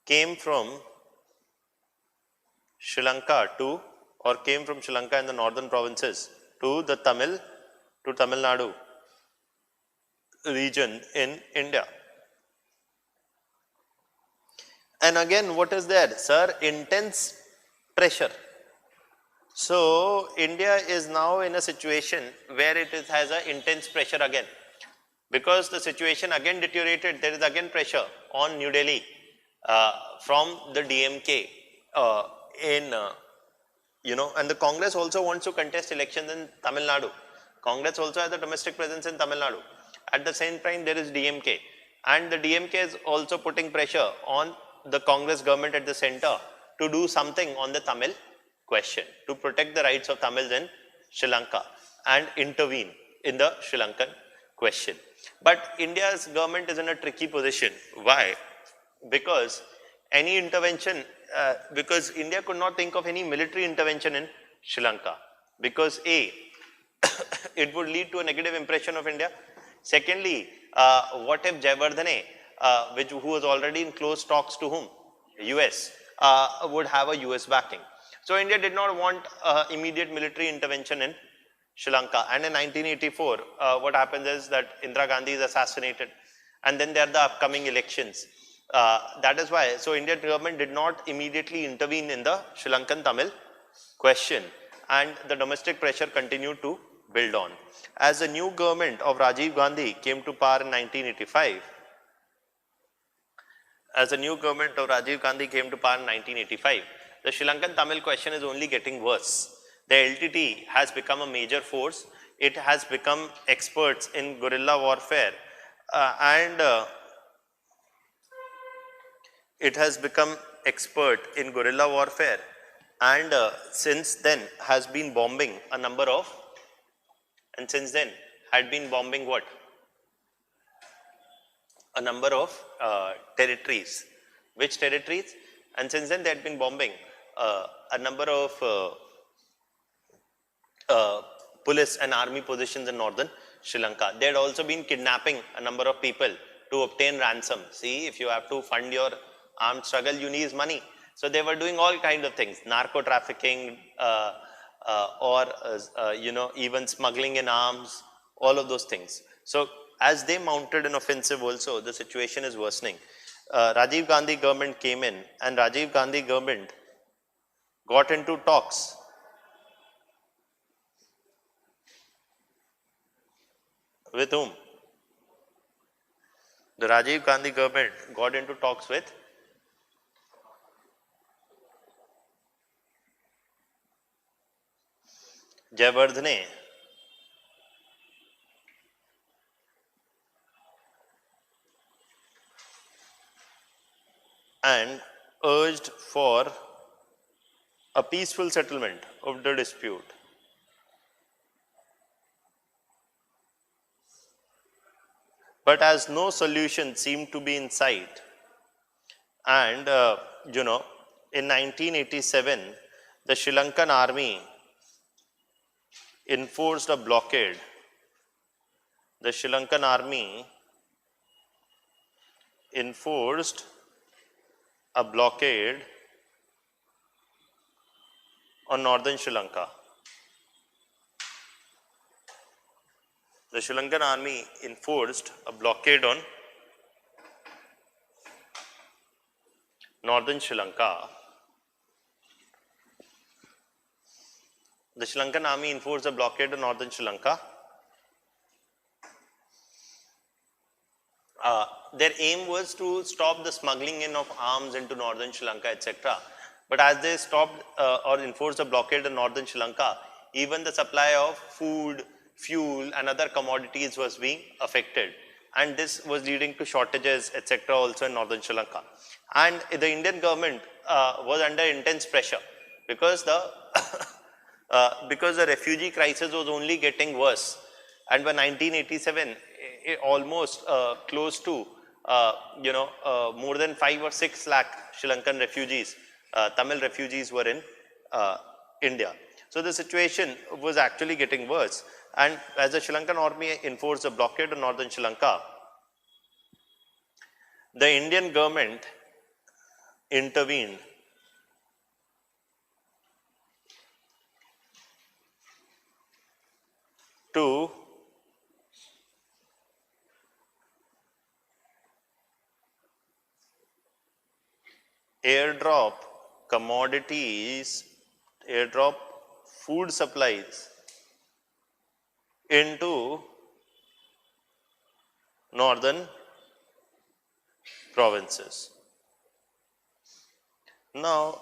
came from Sri Lanka came from Sri Lanka in the northern provinces to Tamil Nadu region in India. And again, what is there? Sir, intense pressure. So, India is now in a situation where it has an intense pressure again. Because the situation again deteriorated, there is again pressure on New Delhi from the DMK and the Congress also wants to contest elections in Tamil Nadu. Congress also has a domestic presence in Tamil Nadu. At the same time, there is DMK. And the DMK is also putting pressure on the Congress government at the center to do something on the Tamil question, to protect the rights of Tamils in Sri Lanka and intervene in the Sri Lankan question. But India's government is in a tricky position. Why? Because any intervention, because India could not think of any military intervention in Sri Lanka. Because A, it would lead to a negative impression of India. Secondly, what if Jayawardene, who was already in close talks to whom? US, would have a US backing. So India did not want immediate military intervention in Sri Lanka. And in 1984, what happens is that Indira Gandhi is assassinated. And then there are the upcoming elections. That is why, so Indian government did not immediately intervene in the Sri Lankan Tamil question. And the domestic pressure continued to build on. As the new government of Rajiv Gandhi came to power in 1985, the Sri Lankan Tamil question is only getting worse. The LTT has become a major force. It has become experts in guerrilla warfare and since then has been bombing what? A number of territories. Which territories? And since then they had been bombing a number of police and army positions in northern Sri Lanka. They had also been kidnapping a number of people to obtain ransom. See, if you have to fund your armed struggle, you need money. So they were doing all kinds of things, narco trafficking, even smuggling in arms, all of those things. So as they mounted an offensive also, the situation is worsening. Rajiv Gandhi government came in, and Rajiv Gandhi government got into talks with whom? The Rajiv Gandhi government got into talks with Jayawardene and urged for a peaceful settlement of the dispute. But as no solution seemed to be in sight, and in 1987, the Sri Lankan army enforced a blockade. The Sri Lankan army enforced a blockade on northern Sri Lanka. The Sri Lankan army enforced a blockade on northern Sri Lanka. The Sri Lankan army enforced a blockade on northern Sri Lanka. Their aim was to stop the smuggling in of arms into northern Sri Lanka, etc. But as they stopped or enforced a blockade in northern Sri Lanka, even the supply of food, fuel and other commodities was being affected. And this was leading to shortages, etc. also in northern Sri Lanka. And the Indian government was under intense pressure because the refugee crisis was only getting worse. And by 1987, almost close to more than 5 or 6 lakh Sri Lankan refugees, Tamil refugees were in India. So the situation was actually getting worse. And as the Sri Lankan army enforced a blockade on northern Sri Lanka, the Indian government intervened to airdrop commodities, airdrop food supplies into northern provinces. Now,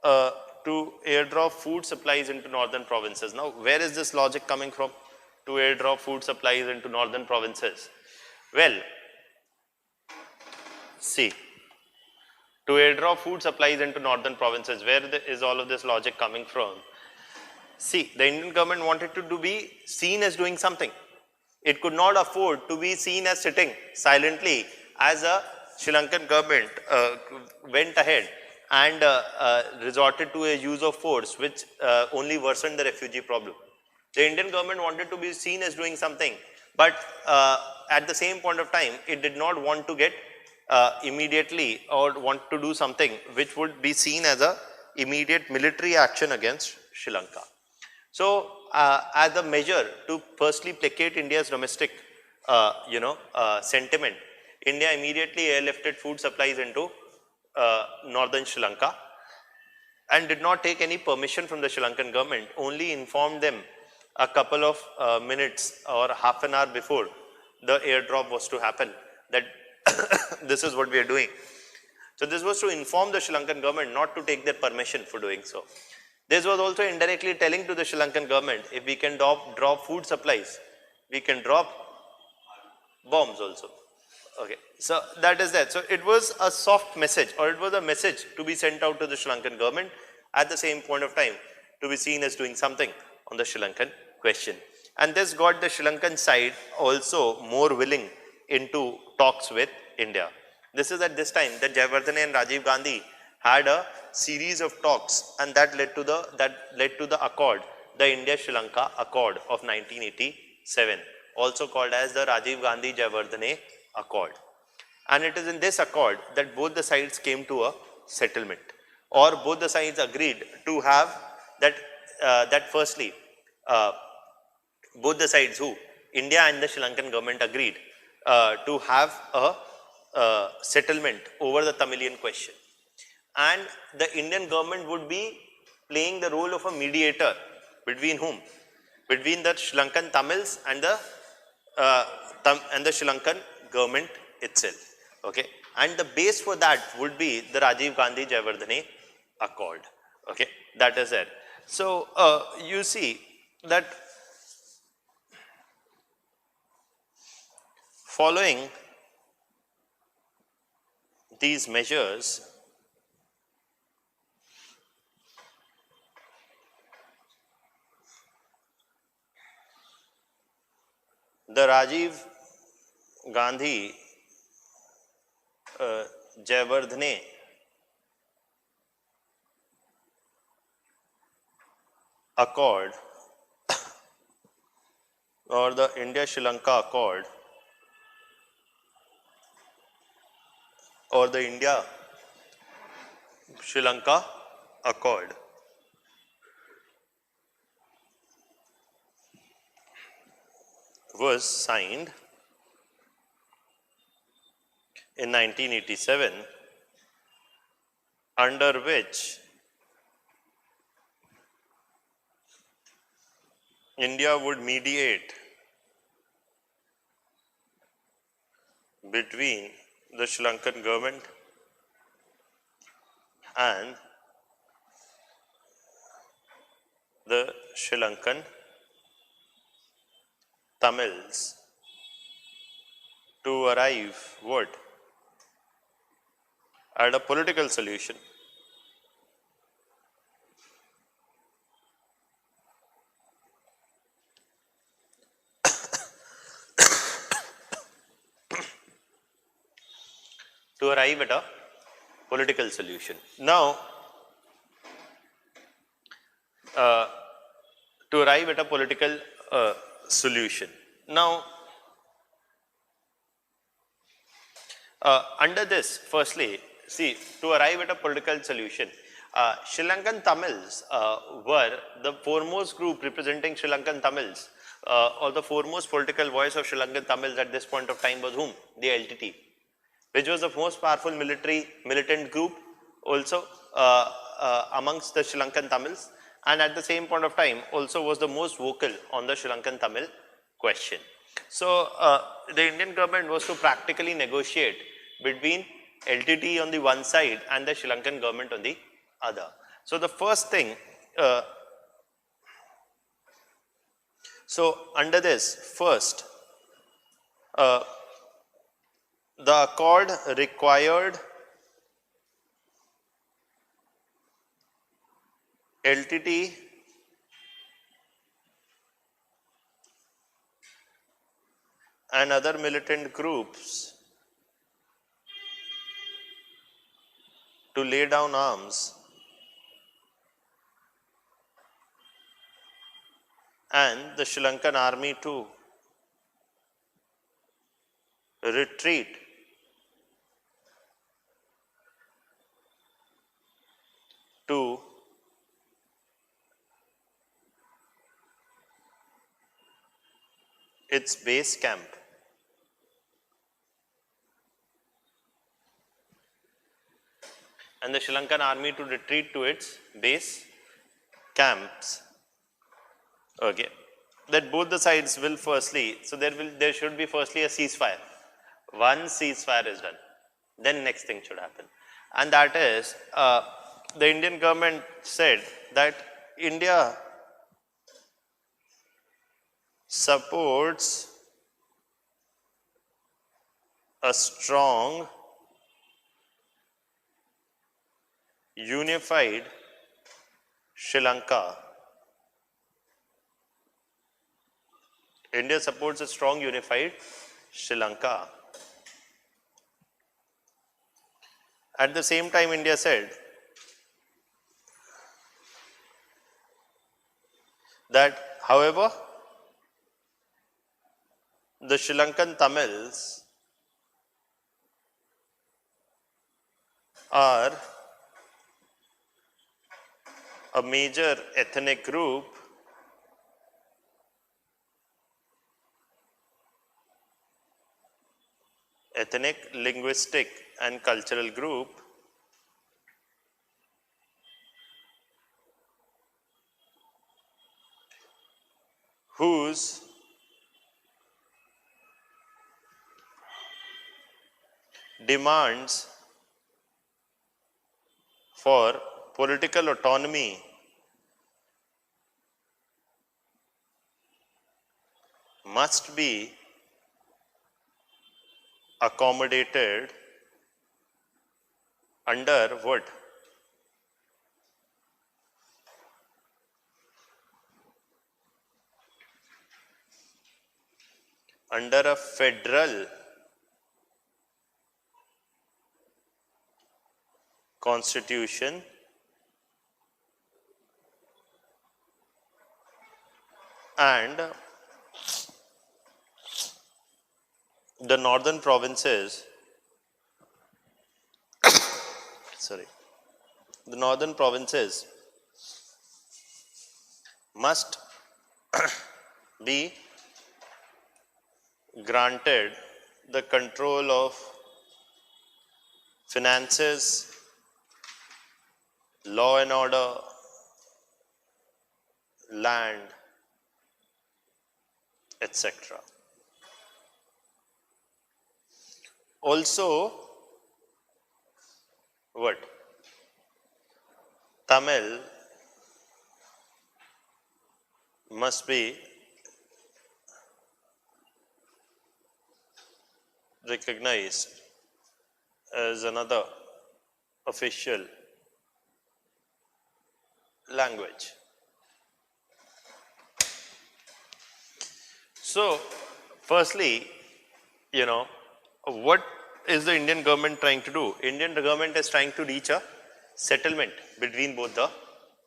to airdrop food supplies into northern provinces. Now, where is this logic coming from? To airdrop food supplies into northern provinces. Well, see, to airdrop food supplies into northern provinces, where is all of this logic coming from? See, the Indian government wanted to be seen as doing something. It could not afford to be seen as sitting silently as a Sri Lankan government went ahead and resorted to a use of force which only worsened the refugee problem. The Indian government wanted to be seen as doing something, but at the same point of time, it did not want to get immediately or want to do something which would be seen as a immediate military action against Sri Lanka. So, as a measure to firstly placate India's domestic, sentiment, India immediately airlifted food supplies into northern Sri Lanka and did not take any permission from the Sri Lankan government, only informed them a couple of minutes or half an hour before the airdrop was to happen that this is what we are doing. So this was to inform the Sri Lankan government not to take their permission for doing so. This was also indirectly telling to the Sri Lankan government, if we can drop food supplies, we can drop bombs also. Okay, so that is that. So it was a soft message, or it was a message to be sent out to the Sri Lankan government at the same point of time to be seen as doing something on the Sri Lankan question. And this got the Sri Lankan side also more willing into talks with India. This is at this time that Jayawardene and Rajiv Gandhi had a series of talks, and that led to the accord, the India-Sri Lanka Accord of 1987, also called as the Rajiv Gandhi Jayawardene Accord. And it is in this accord that both the sides came to a settlement, or both the sides agreed to have that firstly, both the sides, India and the Sri Lankan government, agreed to have a settlement over the Tamilian question. And the Indian government would be playing the role of a mediator between whom? Between the Sri Lankan Tamils and the Sri Lankan government itself. Okay, and the base for that would be the Rajiv Gandhi Jayawardene Accord. Okay, that is it. So you see that following these measures, the Rajiv Gandhi Jayawardene Accord, or the India-Sri Lanka Accord, or the India-Sri Lanka Accord, was signed in 1987, under which India would mediate between the Sri Lankan government and the Sri Lankan Tamils to arrive what? At a political solution. To arrive at a political solution. Now, to arrive at a political solution. Now, under this, firstly, see, to arrive at a political solution, Sri Lankan Tamils were the foremost group representing Sri Lankan Tamils, or the foremost political voice of Sri Lankan Tamils at this point of time was whom? The LTT, which was the most powerful militant group also amongst the Sri Lankan Tamils, and at the same point of time also was the most vocal on the Sri Lankan Tamil question. So, the Indian government was to practically negotiate between LTT on the one side and the Sri Lankan government on the other. So, the first thing, so under this, first, the accord required LTT and other militant groups to lay down arms and the Sri Lankan army to retreat to its base camp. And the Sri Lankan army to retreat to its base camps. Okay. That both the sides will firstly, so there should be firstly a ceasefire. Once ceasefire is done, then next thing should happen. And that is, the Indian government said that India supports a strong, unified Sri Lanka. India supports a strong, unified Sri Lanka. At the same time, India said that, however, the Sri Lankan Tamils are a major ethnic group ethnic, linguistic and cultural group whose demands for political autonomy must be accommodated under what? Under a federal constitution and the northern provinces the northern provinces must be granted the control of finances, law and order, land, etc. Also, what? Tamil must be recognized as another official language. So, firstly, what is the Indian government trying to do? Indian government is trying to reach a settlement between both the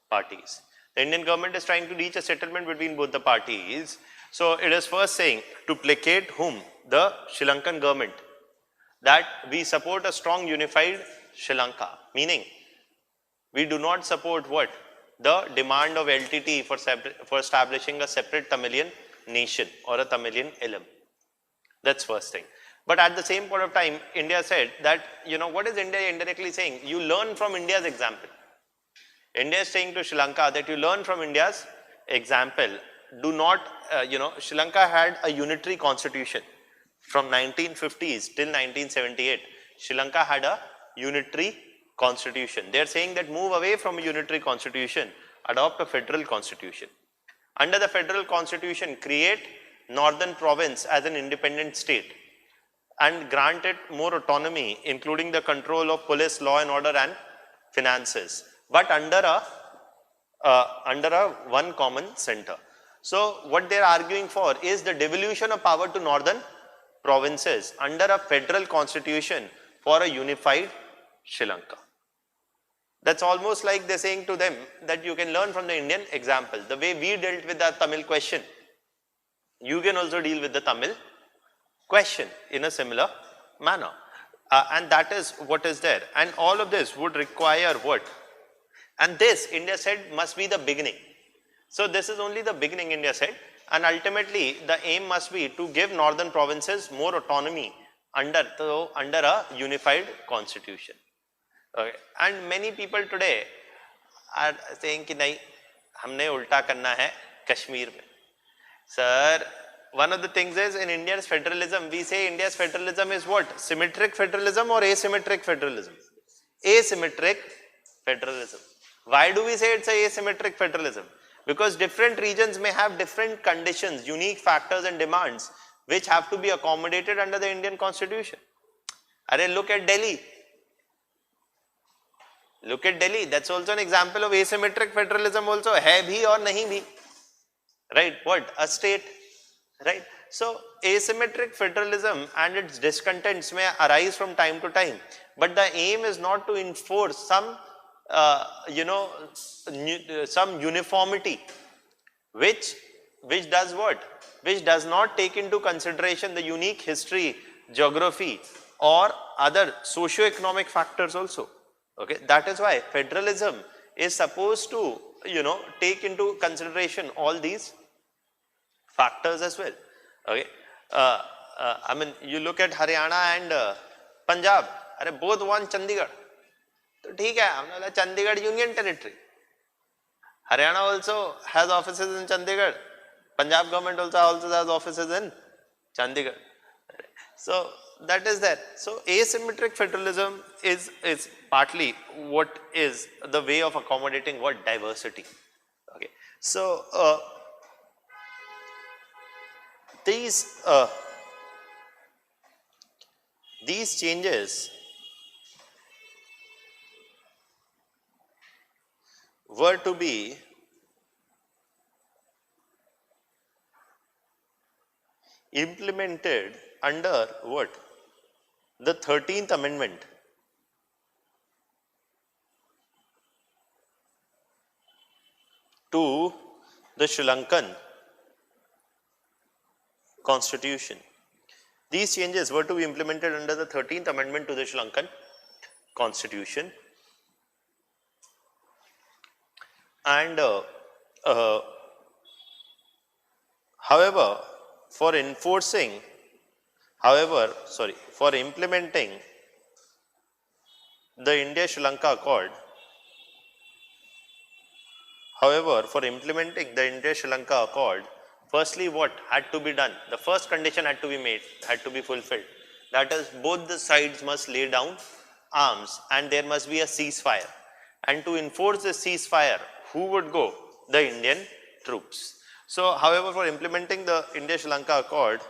parties. The Indian government is trying to reach a settlement between both the parties. So, it is first saying to placate whom? The Sri Lankan government, that we support a strong unified Sri Lanka, meaning we do not support what? The demand of LTT for establishing a separate Tamilian nation or a Tamilian ilm. That's first thing. But at the same point of time, India said that, what is India indirectly saying? You learn from India's example. India is saying to Sri Lanka that you learn from India's example. Do not, Sri Lanka had a unitary constitution from 1950s till 1978. Sri Lanka had a unitary constitution. They are saying that move away from a unitary constitution, adopt a federal constitution. Under the federal constitution, create Northern province as an independent state and grant it more autonomy, including the control of police, law and order and finances, but under a one common center. So what they are arguing for is the devolution of power to northern provinces under a federal constitution for a unified Sri Lanka. That's almost like they're saying to them that you can learn from the Indian example. The way we dealt with the Tamil question, you can also deal with the Tamil question in a similar manner. And that is what is there. And all of this would require what? And this, India said, must be the beginning. So this is only the beginning, India said. And ultimately, the aim must be to give northern provinces more autonomy under a unified constitution. Okay. And many people today are saying कि नहीं, हमने उल्टा करना है कश्मीर में. Sir, one of the things is in India's federalism, we say India's federalism is what? Symmetric federalism or asymmetric federalism? Asymmetric federalism. Why do we say it's a asymmetric federalism? Because different regions may have different conditions, unique factors and demands which have to be accommodated under the Indian constitution. Arey, look at Delhi. Look at Delhi. That's also an example of asymmetric federalism also. Hai bhi or nahi bhi. Right? What? A state. Right? So, asymmetric federalism and its discontents may arise from time to time. But the aim is not to enforce some, some uniformity which does what? Which does not take into consideration the unique history, geography or other socio-economic factors also. Okay, that is why federalism is supposed to, take into consideration all these factors as well. Okay, I mean, you look at Haryana and Punjab. Both want Chandigarh. So, ठीक है, हमने बोला Chandigarh Union Territory. Haryana also has offices in Chandigarh. Punjab government also has offices in Chandigarh. So that is that. So asymmetric federalism is partly what is the way of accommodating what? Diversity. Okay. So these changes were to be implemented under what? The 13th Amendment to the Sri Lankan Constitution. These changes were to be implemented under the 13th Amendment to the Sri Lankan Constitution. And however, for implementing the India-Sri Lanka Accord, firstly what had to be done? The first condition had to be fulfilled. That is, both the sides must lay down arms and there must be a ceasefire. And to enforce the ceasefire, who would go? The Indian troops. So, however, for implementing the India-Sri Lanka Accord,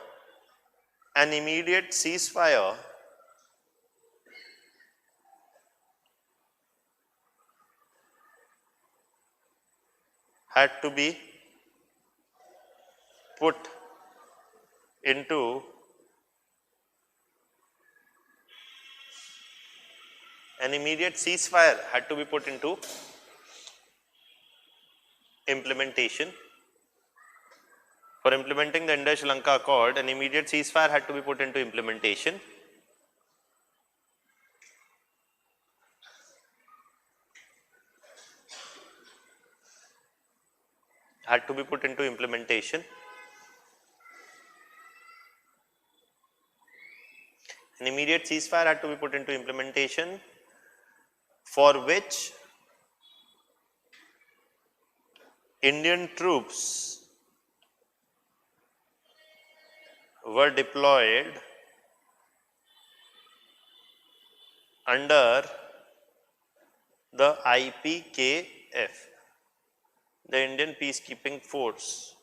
an immediate ceasefire had to be put into implementation. For implementing the India-Sri Lanka Accord, an immediate ceasefire had to be put into implementation. Had to be put into implementation. An immediate ceasefire had to be put into implementation, for which Indian troops were deployed under the IPKF, the Indian Peacekeeping Force.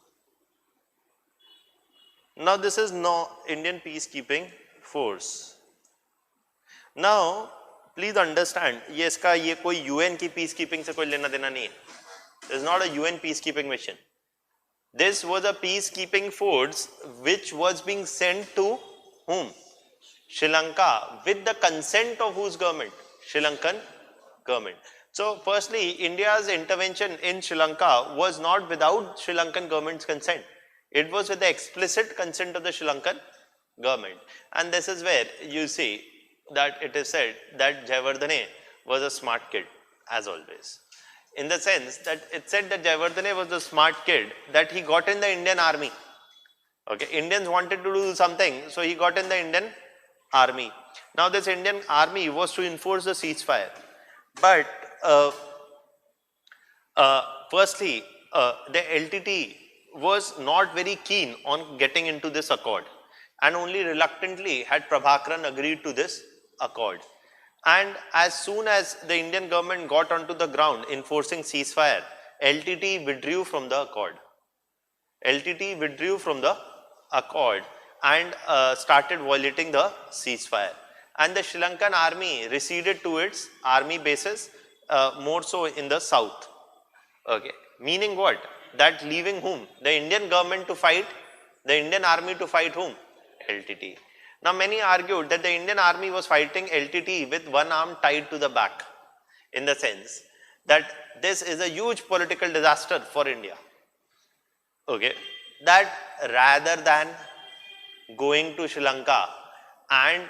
Now this is no Indian Peacekeeping Force. Now please understand, ये इसका ये कोई UN की peacekeeping से कोई लेना देना नहीं है. This is not a UN peacekeeping mission. This was a peacekeeping force which was being sent to whom? Sri Lanka, with the consent of whose government? Sri Lankan government. So firstly, India's intervention in Sri Lanka was not without Sri Lankan government's consent. It was with the explicit consent of the Sri Lankan government. And this is where you see that it is said that Jayawardene was a smart kid, as always. In the sense that it said that Jayawardene was a smart kid, that he got in the Indian army. Okay, Indians wanted to do something, so he got in the Indian army. Now this Indian army was to enforce the ceasefire. But firstly, the LTT was not very keen on getting into this accord, and only reluctantly had Prabhakaran agreed to this accord. And as soon as the Indian government got onto the ground enforcing ceasefire, LTT withdrew from the accord. LTT withdrew from the accord and started violating the ceasefire. And the Sri Lankan army receded to its army bases, more so in the south. Okay, meaning what? That leaving whom? The Indian government to fight, the Indian army to fight whom? LTT. Now many argued that the Indian army was fighting LTT with one arm tied to the back, in the sense that this is a huge political disaster for India. Okay, that rather than going to Sri Lanka and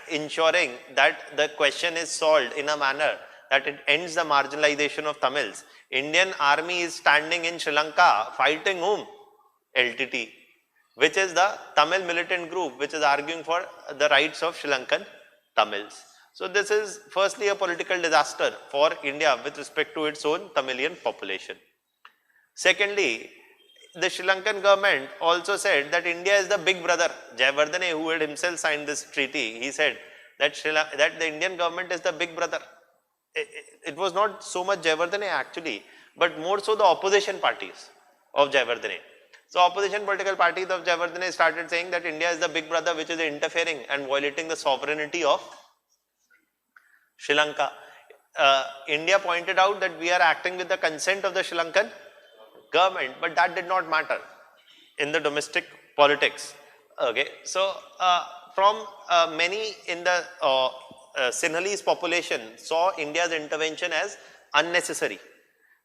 ensuring that the question is solved in a manner that it ends the marginalization of Tamils, Indian army is standing in Sri Lanka fighting whom? LTT, which is the Tamil militant group which is arguing for the rights of Sri Lankan Tamils. So this is firstly a political disaster for India with respect to its own Tamilian population. Secondly, the Sri Lankan government also said that India is the big brother. Jayawardene, who had himself signed this treaty, he said that the Indian government is the big brother. It was not so much Jayawardene actually, but more so the opposition parties of Jayawardene. So opposition political parties of Jayawardene started saying that India is the big brother which is interfering and violating the sovereignty of Sri Lanka. India pointed out that we are acting with the consent of the Sri Lankan government, but that did not matter in the domestic politics. Okay, so from many in the Sinhalese population saw India's intervention as unnecessary,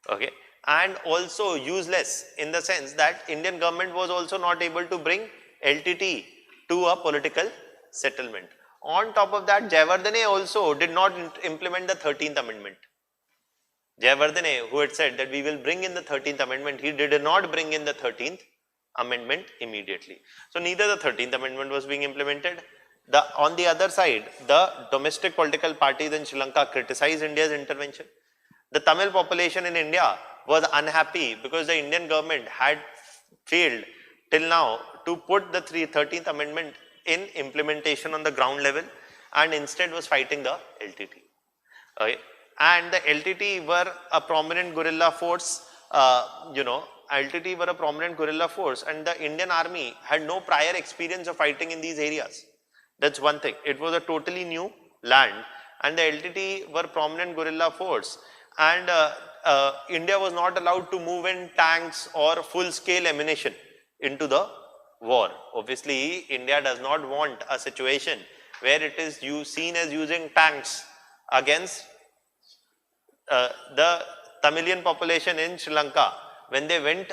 okay, and also useless, in the sense that Indian government was also not able to bring LTT to a political settlement. On top of that, Jayawardene also did not implement the 13th amendment. Jayawardene, who had said that we will bring in the 13th amendment, he did not bring in the 13th amendment immediately. So neither the 13th amendment was being implemented. On the other side, the domestic political parties in Sri Lanka criticized India's intervention. The Tamil population in India was unhappy because the Indian government had failed till now to put the 13th amendment in implementation on the ground level, and instead was fighting the LTT. Okay. And the LTT were a prominent guerrilla force, LTT were a prominent guerrilla force and the Indian army had no prior experience of fighting in these areas. That's one thing. It was a totally new land and the LTT were prominent guerrilla force and India was not allowed to move in tanks or full scale ammunition into the war. Obviously, India does not want a situation where it is seen as using tanks against the Tamilian population in Sri Lanka when they went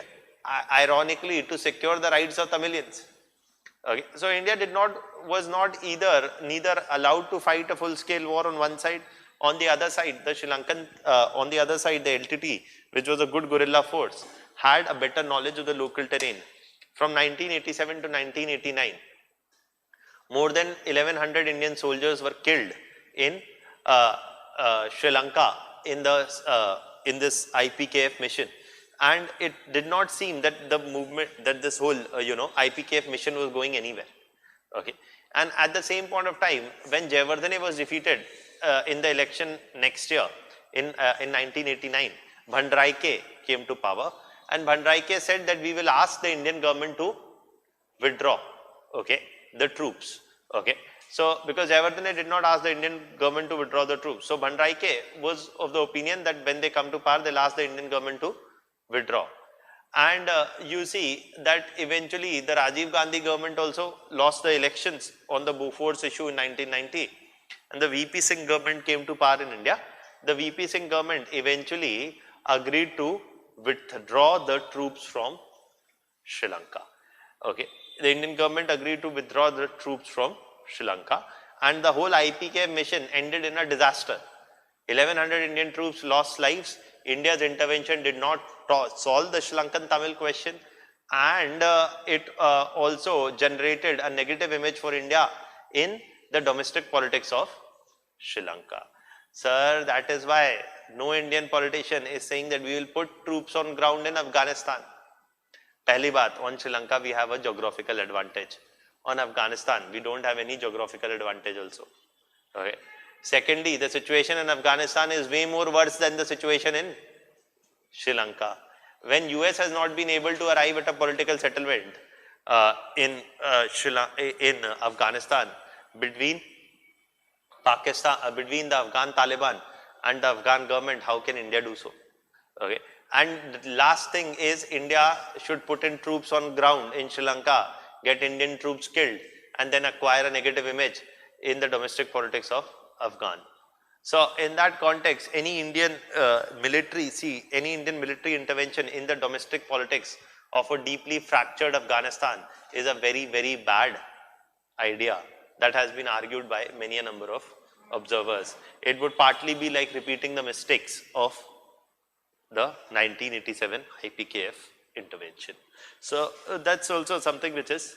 ironically to secure the rights of Tamilians. Okay. So India was neither allowed to fight a full scale war on one side. On the other side, the Sri Lankan, on the other side, the LTT, which was a good guerrilla force, had a better knowledge of the local terrain. From 1987 to 1989, more than 1100 Indian soldiers were killed in Sri Lanka in this IPKF mission. And it did not seem that the movement, that this whole, IPKF mission was going anywhere. Okay. And at the same point of time, when Jayawardene was defeated in the election next year, in 1989, Bhandaraike came to power. And Bhandaraike said that we will ask the Indian government to withdraw, okay, the troops. Okay. So, because Jayawardene did not ask the Indian government to withdraw the troops. So, Bhandaraike was of the opinion that when they come to power, they'll ask the Indian government to withdraw. And you see that eventually the Rajiv Gandhi government also lost the elections on the Bofors issue in 1990 and the VP Singh government came to power in India. The VP Singh government eventually agreed to withdraw the troops from Sri Lanka. Okay. The Indian government agreed to withdraw the troops from Sri Lanka and the whole IPKF mission ended in a disaster. 1100 Indian troops lost lives. India's intervention did not solve the Sri Lankan Tamil question and it also generated a negative image for India in the domestic politics of Sri Lanka. Sir, that is why no Indian politician is saying that we will put troops on ground in Afghanistan. Pehli baat, on Sri Lanka we have a geographical advantage. On Afghanistan, we don't have any geographical advantage also. Okay. Secondly, the situation in Afghanistan is way more worse than the situation in Sri Lanka. When US has not been able to arrive at a political settlement in Afghanistan between Pakistan, between the Afghan Taliban and the Afghan government, how can India do so? Okay. And the last thing is India should put in troops on ground in Sri Lanka, get Indian troops killed and then acquire a negative image in the domestic politics of Afghan. So in that context, any Indian any Indian military intervention in the domestic politics of a deeply fractured Afghanistan is a very, very bad idea that has been argued by many a number of observers. It would partly be like repeating the mistakes of the 1987 IPKF intervention. So that's also something which is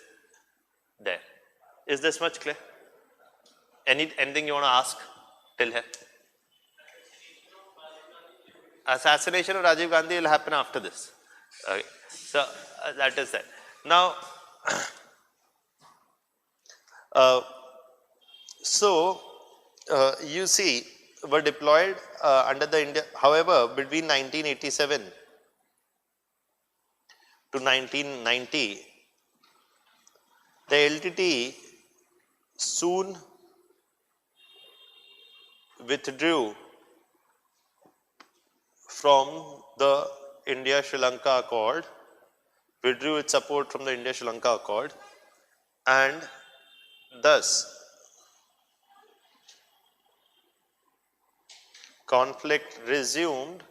there. Is this much clear? Anything you want to ask till here? Assassination of Rajiv Gandhi will happen after this. Okay. So that is that. Now, you see, were deployed under the India. However, between 1987 to 1990, the LTT soon withdrew from the India-Sri Lanka Accord, withdrew its support from the India-Sri Lanka Accord, and thus conflict resumed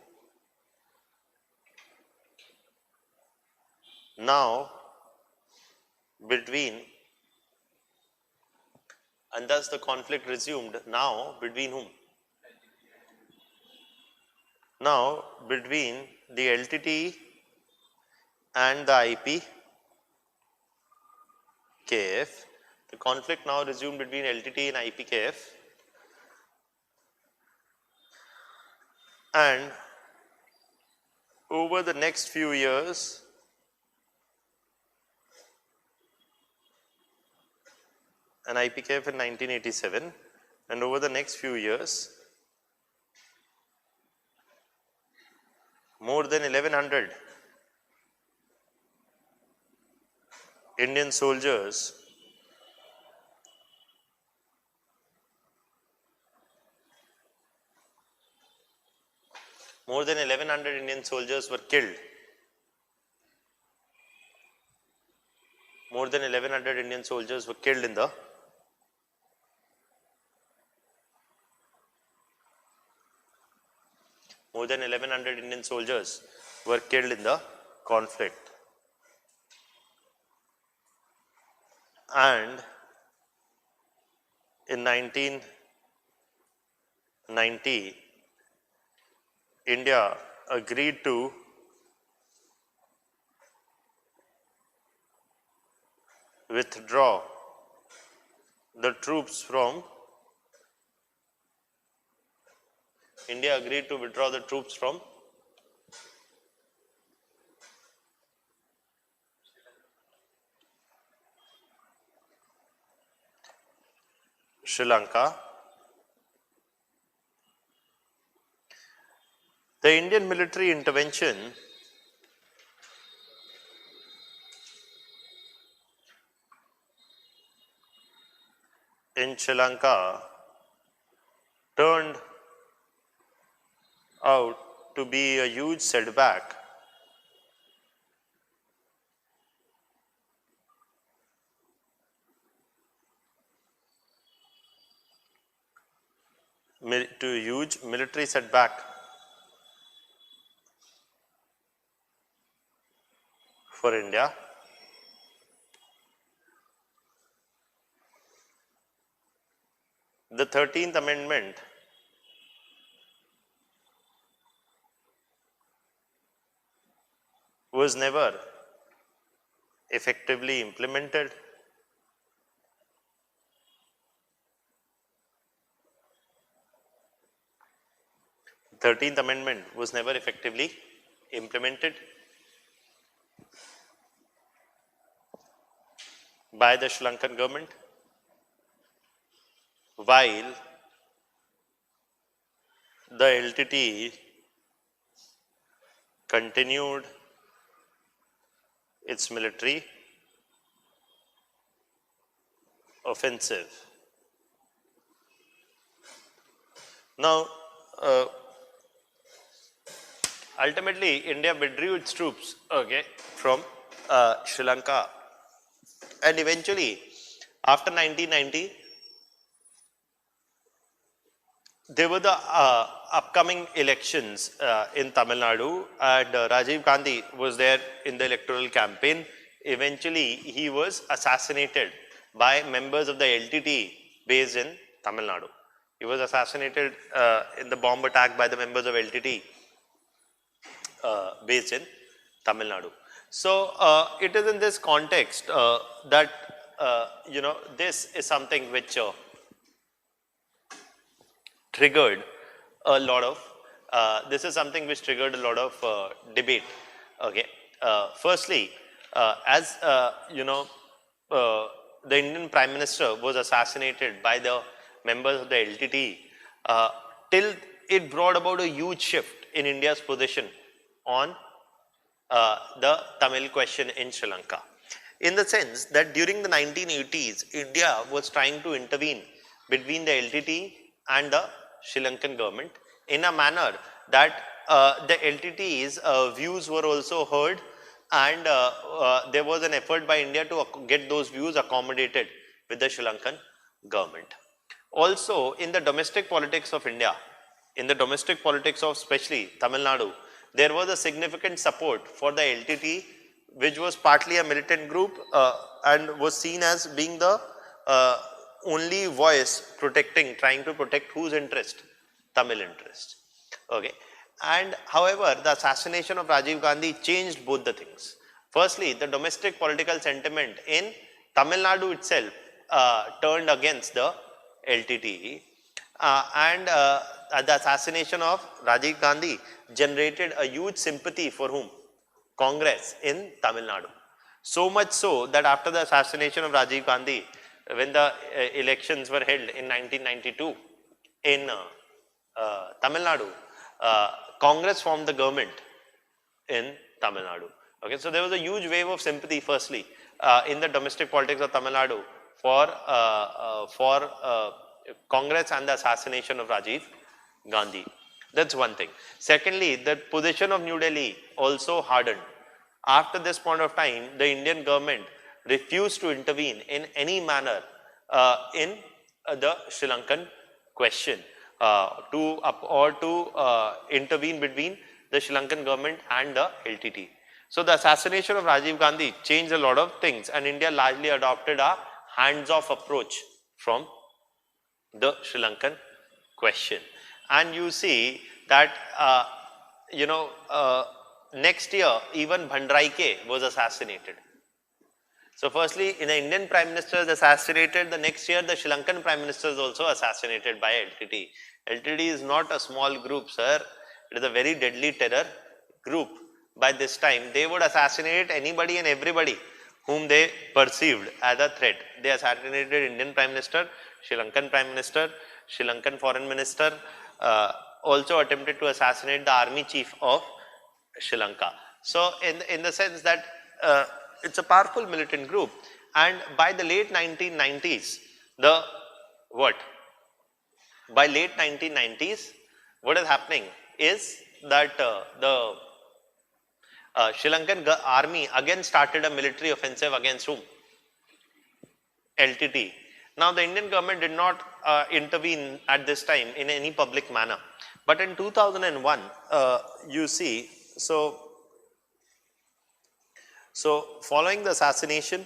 now between, and thus the conflict resumed now between whom? Now between the LTT and the IPKF. The conflict now resumed between LTT and IPKF, and over the next few years, and IPKF in 1987, and over the next few years, more than 1100 Indian soldiers more than 1100 Indian soldiers were killed. More than 1100 Indian soldiers were killed in the more than 1100 Indian soldiers were killed in the conflict. And in 1990, India agreed to withdraw the troops from India agreed to withdraw the troops from Sri Lanka. The Indian military intervention in Sri Lanka turned out to be a huge setback to a huge military setback for India. The 13th Amendment was never effectively implemented. The 13th Amendment was never effectively implemented by the Sri Lankan government, while the LTT continued its military offensive. Now, ultimately, India withdrew its troops, from Sri Lanka, and eventually, after 1990, there were the upcoming elections in Tamil Nadu, and Rajiv Gandhi was there in the electoral campaign. Eventually, he was assassinated by members of the LTT based in Tamil Nadu. He was assassinated in the bomb attack by the members of LTT based in Tamil Nadu. So it is in this context that this is something which triggered a lot of debate. Okay, firstly, as the Indian Prime Minister was assassinated by the members of the LTT, till it brought about a huge shift in India's position on the Tamil question in Sri Lanka, in the sense that during the 1980s, India was trying to intervene between the LTT and the Sri Lankan government in a manner that the LTT's views were also heard, and there was an effort by India to get those views accommodated with the Sri Lankan government. Also, in the domestic politics of India, in the domestic politics of especially Tamil Nadu, there was a significant support for the LTT, which was partly a militant group and was seen as being the only voice trying to protect whose interest? Tamil interest. Okay. And however, the assassination of Rajiv Gandhi changed both the things. Firstly, the domestic political sentiment in Tamil Nadu itself turned against the LTT, and the assassination of Rajiv Gandhi generated a huge sympathy for whom? Congress in Tamil Nadu. So much so that after the assassination of Rajiv Gandhi, when the elections were held in 1992 in Tamil Nadu, Congress formed the government in Tamil Nadu. Okay, so there was a huge wave of sympathy firstly in the domestic politics of Tamil Nadu for Congress and the assassination of Rajiv Gandhi. That's one thing. Secondly, the position of New Delhi also hardened. After this point of time, the Indian government refused to intervene in any manner in the Sri Lankan question to intervene between the Sri Lankan government and the LTT. So the assassination of Rajiv Gandhi changed a lot of things, and India largely adopted a hands-off approach from the Sri Lankan question. And you see that next year even Bhandaraike was assassinated. So firstly, in the Indian Prime Minister is assassinated, the next year the Sri Lankan Prime Minister is also assassinated by LTT. LTT is not a small group, sir. It is a very deadly terror group. By this time, they would assassinate anybody and everybody whom they perceived as a threat. They assassinated Indian Prime Minister, Sri Lankan Prime Minister, Sri Lankan Foreign Minister, also attempted to assassinate the army chief of Sri Lanka. So in the sense that it's a powerful militant group, and by the late 1990s, by late 1990s, what is happening is that the Sri Lankan army again started a military offensive against whom? LTT. Now the Indian government did not intervene at this time in any public manner. But in 2001, you see, so following the assassination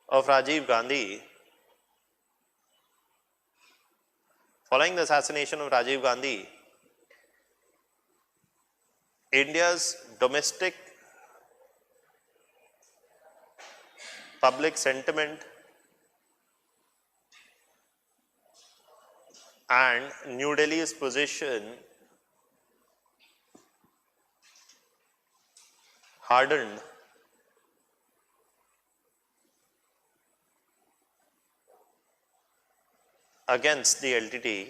of Rajiv Gandhi, India's domestic public sentiment and New Delhi's position hardened against the LTT,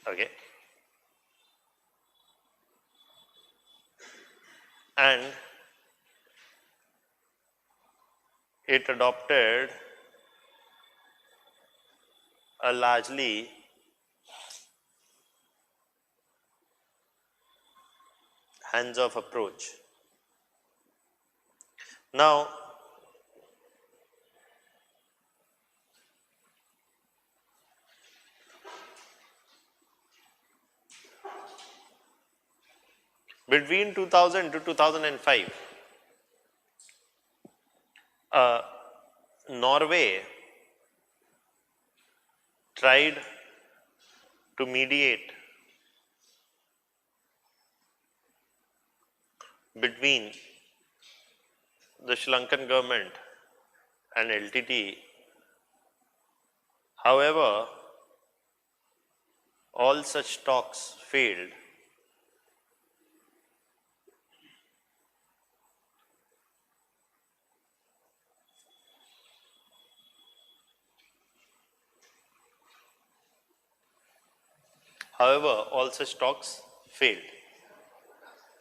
okay, and it adopted a largely hands-off approach. Now, between 2000 to 2005, Norway tried to mediate between the Sri Lankan government and LTT. However, all such talks failed.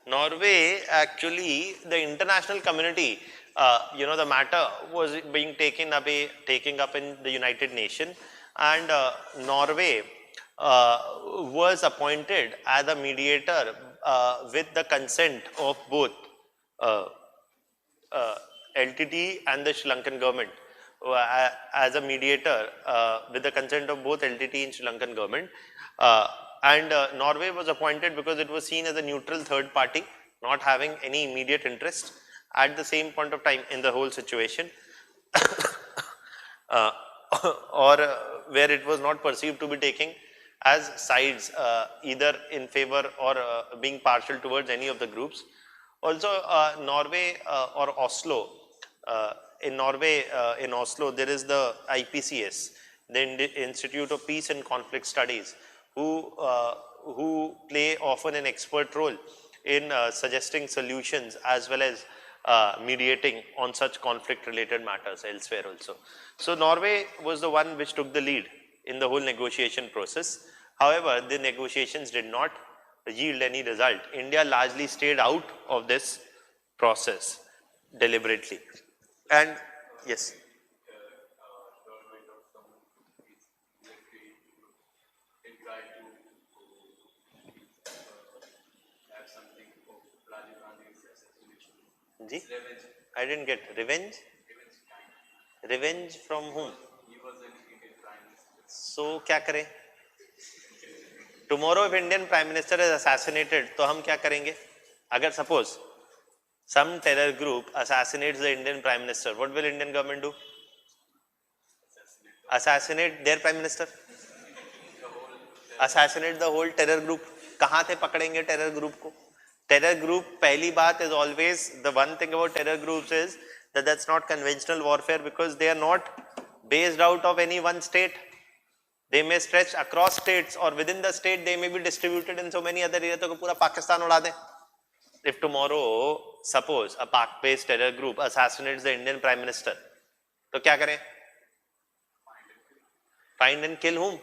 Norway, actually, the international community, the matter was being taken up in the United Nations, and Norway was appointed as a mediator with the consent of both LTT and the Sri Lankan government. As a mediator with the consent of both LTT and Sri Lankan government. And Norway was appointed because it was seen as a neutral third party, not having any immediate interest at the same point of time in the whole situation, or where it was not perceived to be taking as sides either in favor or being partial towards any of the groups. Also, Norway or Oslo, in Oslo, there is the IPCS, the Institute of Peace and Conflict Studies, who play often an expert role in suggesting solutions as well as mediating on such conflict-related matters elsewhere also. So Norway was the one which took the lead in the whole negotiation process. However, the negotiations did not yield any result. India largely stayed out of this process deliberately. And yes. Ji? I didn't get revenge. Revenge from whom? So क्या करें? Tomorrow if Indian Prime Minister is assassinated, तो हम क्या करेंगे? अगर suppose some terror group assassinates the Indian Prime Minister, what will Indian government do? Assassinate their Prime Minister? Assassinate the whole terror group? कहाँ थे पकड़ेंगे terror group को? Terror group, पहली बात is always, the one thing about terror groups is that that's not conventional warfare because they are not based out of any one state. They may stretch across states or within the state they may be distributed in so many other areas, तो पूरा पाकिस्तान उड़ा दें. If tomorrow, suppose a Pak-based terror group assassinates the Indian Prime Minister, तो क्या करें? Find and kill whom?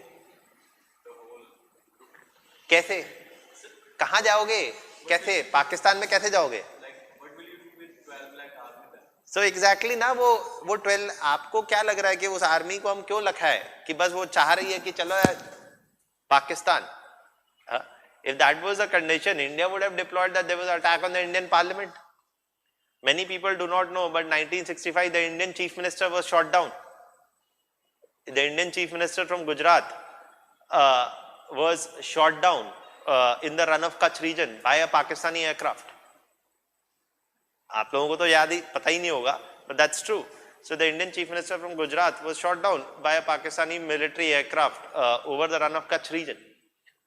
कैसे? कहाँ जाओगे? कैसे? पाकिस्तान में कैसे जाओगे? So exactly ना वो 12 आपको क्या लग रहा है कि उस आर्मी को हम क्यों रखा है कि बस वो चाह रही है कि चलो Pakistan. If that was the condition, India would have deployed that. There was an attack on the Indian Parliament. Many people do not know, but 1965 the Indian Chief Minister was shot down. The Indian Chief Minister from Gujarat was shot down in the run of Kutch region by a Pakistani aircraft. आप लोगों को तो याद ही पता ही नहीं होगा, but that's true. So the Indian Chief Minister from Gujarat was shot down by a Pakistani military aircraft over the run of Kutch region.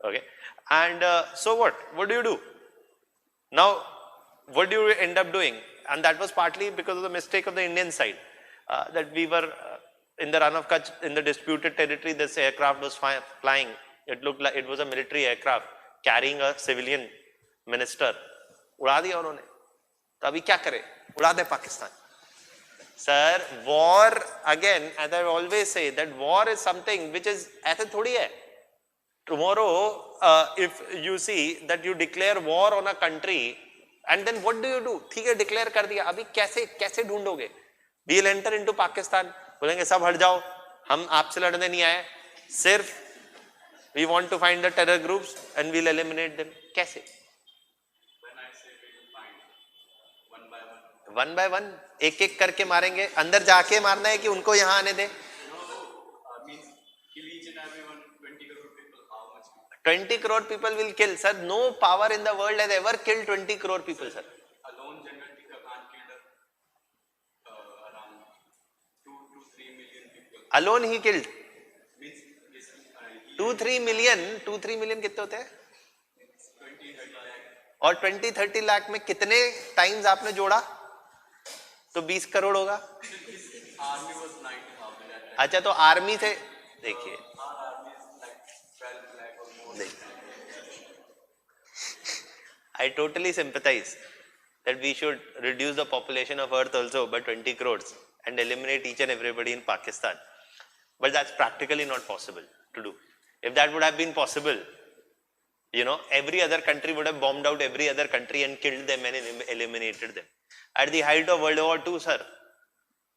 Okay, and so what? What do you do? Now, what do you end up doing? And that was partly because of the mistake of the Indian side, that we were in the run of Kutch, in the disputed territory. This aircraft was flying. It looked like it was a military aircraft carrying a civilian minister. उड़ा दिया उन्होंने. तो अभी क्या करें? उड़ा दे Pakistan. Sir, war again, as I always say, that war is something which is ऐसे थोड़ी है. Tomorrow, if you see that you declare war on a country, and then what do? ठीक है, declare कर दिया. अभी कैसे ढूंढोगे? We'll enter into Pakistan. बोलेंगे सब हट जाओ. हम आपसे लड़ने नहीं आए. सिर्फ we want to find the terror groups and we'll eliminate them. कैसे? One by one, एक एक करके मारेंगे. अंदर जाके मारना है कि उनको यहाँ आने दे? 20 crore people will kill. Sir, no power in the world has ever killed 20 crore people, sir. Alone, General Tika Khan killed around 2 to 3 million people. Alone he killed? Means 2-3 million. 2-3 million कितने होते हैं? 20-30 lakh. और 20-30 लाख में कितने times आपने जोड़ा? तो 20 करोड़ होगा. Army was 90,000. अच्छा, तो आर्मी से देखिए, I totally sympathize that we should reduce the population of Earth also by 20 crores and eliminate each and everybody in Pakistan. But that's practically not possible to do. If that would have been possible, you know, every other country would have bombed out every other country and killed them and eliminated them. At the height of World War II, sir,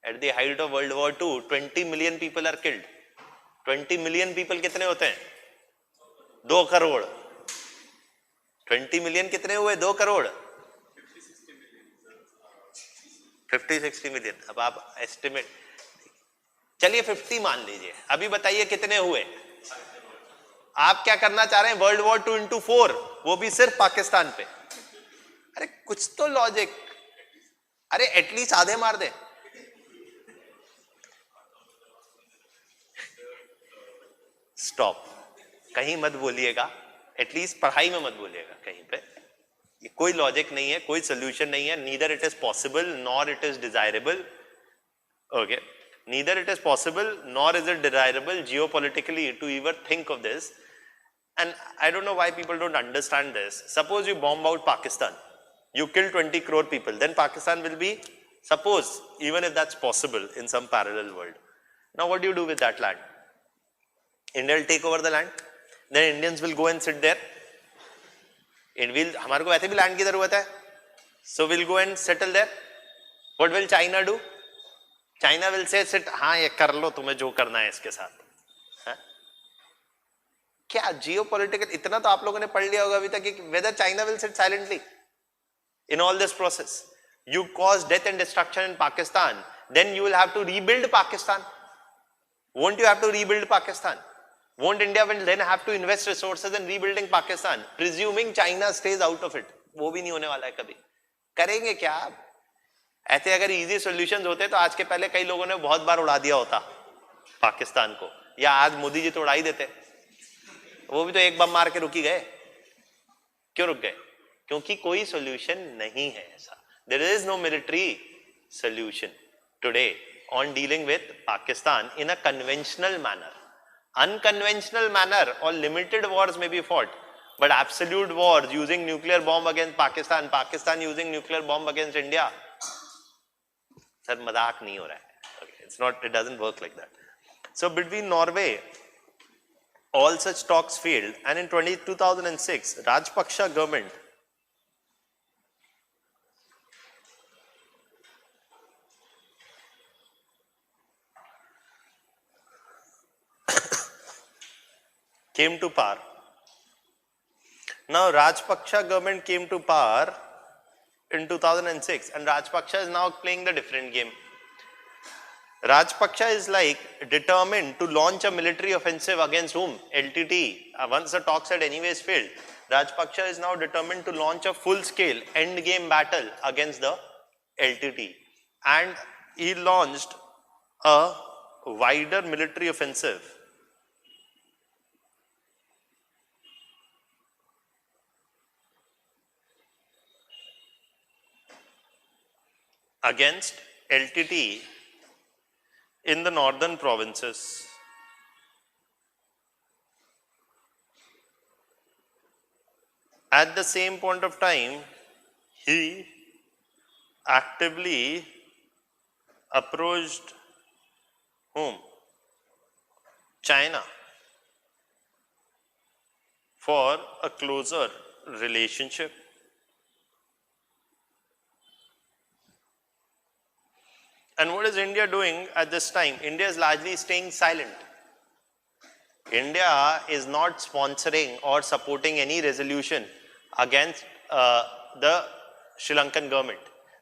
at the height of World War II, 20 million people are killed. 20 million people कितने होते हैं? 2 crore. 20 million कितने हुए? 2 crore. 50-60 million. अब आप estimate, चलिए 50 मान लीजिए. अभी बताइए कितने हुए? आप क्या करना चाह रहे हैं? वर्ल्ड वॉर 2 into 4, वो भी सिर्फ पाकिस्तान पे. अरे कुछ तो लॉजिक. अरे एटलीस्ट आधे मार दे. स्टॉप. कहीं मत बोलिएगा. एटलीस्ट पढ़ाई में मत बोलिएगा कहीं पे. ये कोई लॉजिक नहीं है, कोई सोल्यूशन नहीं है. Neither it is possible nor it is desirable. Okay, neither it is possible nor is it desirable geopolitically to even think of this. And I don't know why people don't understand this. Suppose you bomb out Pakistan. You kill 20 crore people, then Pakistan will be, suppose, even if that's possible in some parallel world. Now what do you do with that land? India will take over the land, then Indians will go and sit there. It will, हमारे को वैसे भी land की जरूरत है, so we'll go and settle there. What will China do? China will say, sit, हाँ ये कर लो तुम्हें जो करना है इसके साथ. क्या geopolitical, इतना तो आप लोगों ने पढ़ लिया होगा अभी तक कि whether China will sit silently in all this process. You cause death and destruction in Pakistan, then you will have to rebuild Pakistan. Won't you have to rebuild Pakistan? Won't India will then have to invest resources in rebuilding Pakistan, presuming China stays out of it? वो भी नहीं होने वाला है कभी. करेंगे क्या आप? ऐसे अगर easy solutions होते तो आज के पहले कई लोगों ने बहुत बार उड़ा दिया होता पाकिस्तान को, या आज मोदी जी तो उड़ा ही देते. वो भी तो एक बम मार के रुक ही गए. क्यों रुक गए? क्योंकि कोई solution नहीं है ऐसा. There is no military solution today on dealing with Pakistan in a conventional manner. Unconventional manner or limited wars may be fought, but absolute wars using nuclear bomb against Pakistan, Pakistan using nuclear bomb against India, sir, मजाक नहीं हो रहा है. Okay, it's not, it doesn't work like that. So between Norway, all such talks failed, and in 2006, Rajpaksha government came to power. Now Rajpaksha government came to power in 2006, and Rajpaksha is now playing the different game. Rajpaksha is like determined to launch a military offensive against whom? LTT. Once the talks had anyways failed, Rajpaksha is now determined to launch a full-scale end-game battle against the LTT. And he launched a wider military offensive against LTT in the northern provinces. At the same point of time, he actively approached whom? China for a closer relationship. And what is India doing at this time? India is largely staying silent. India is not sponsoring or supporting any resolution against the Sri Lankan government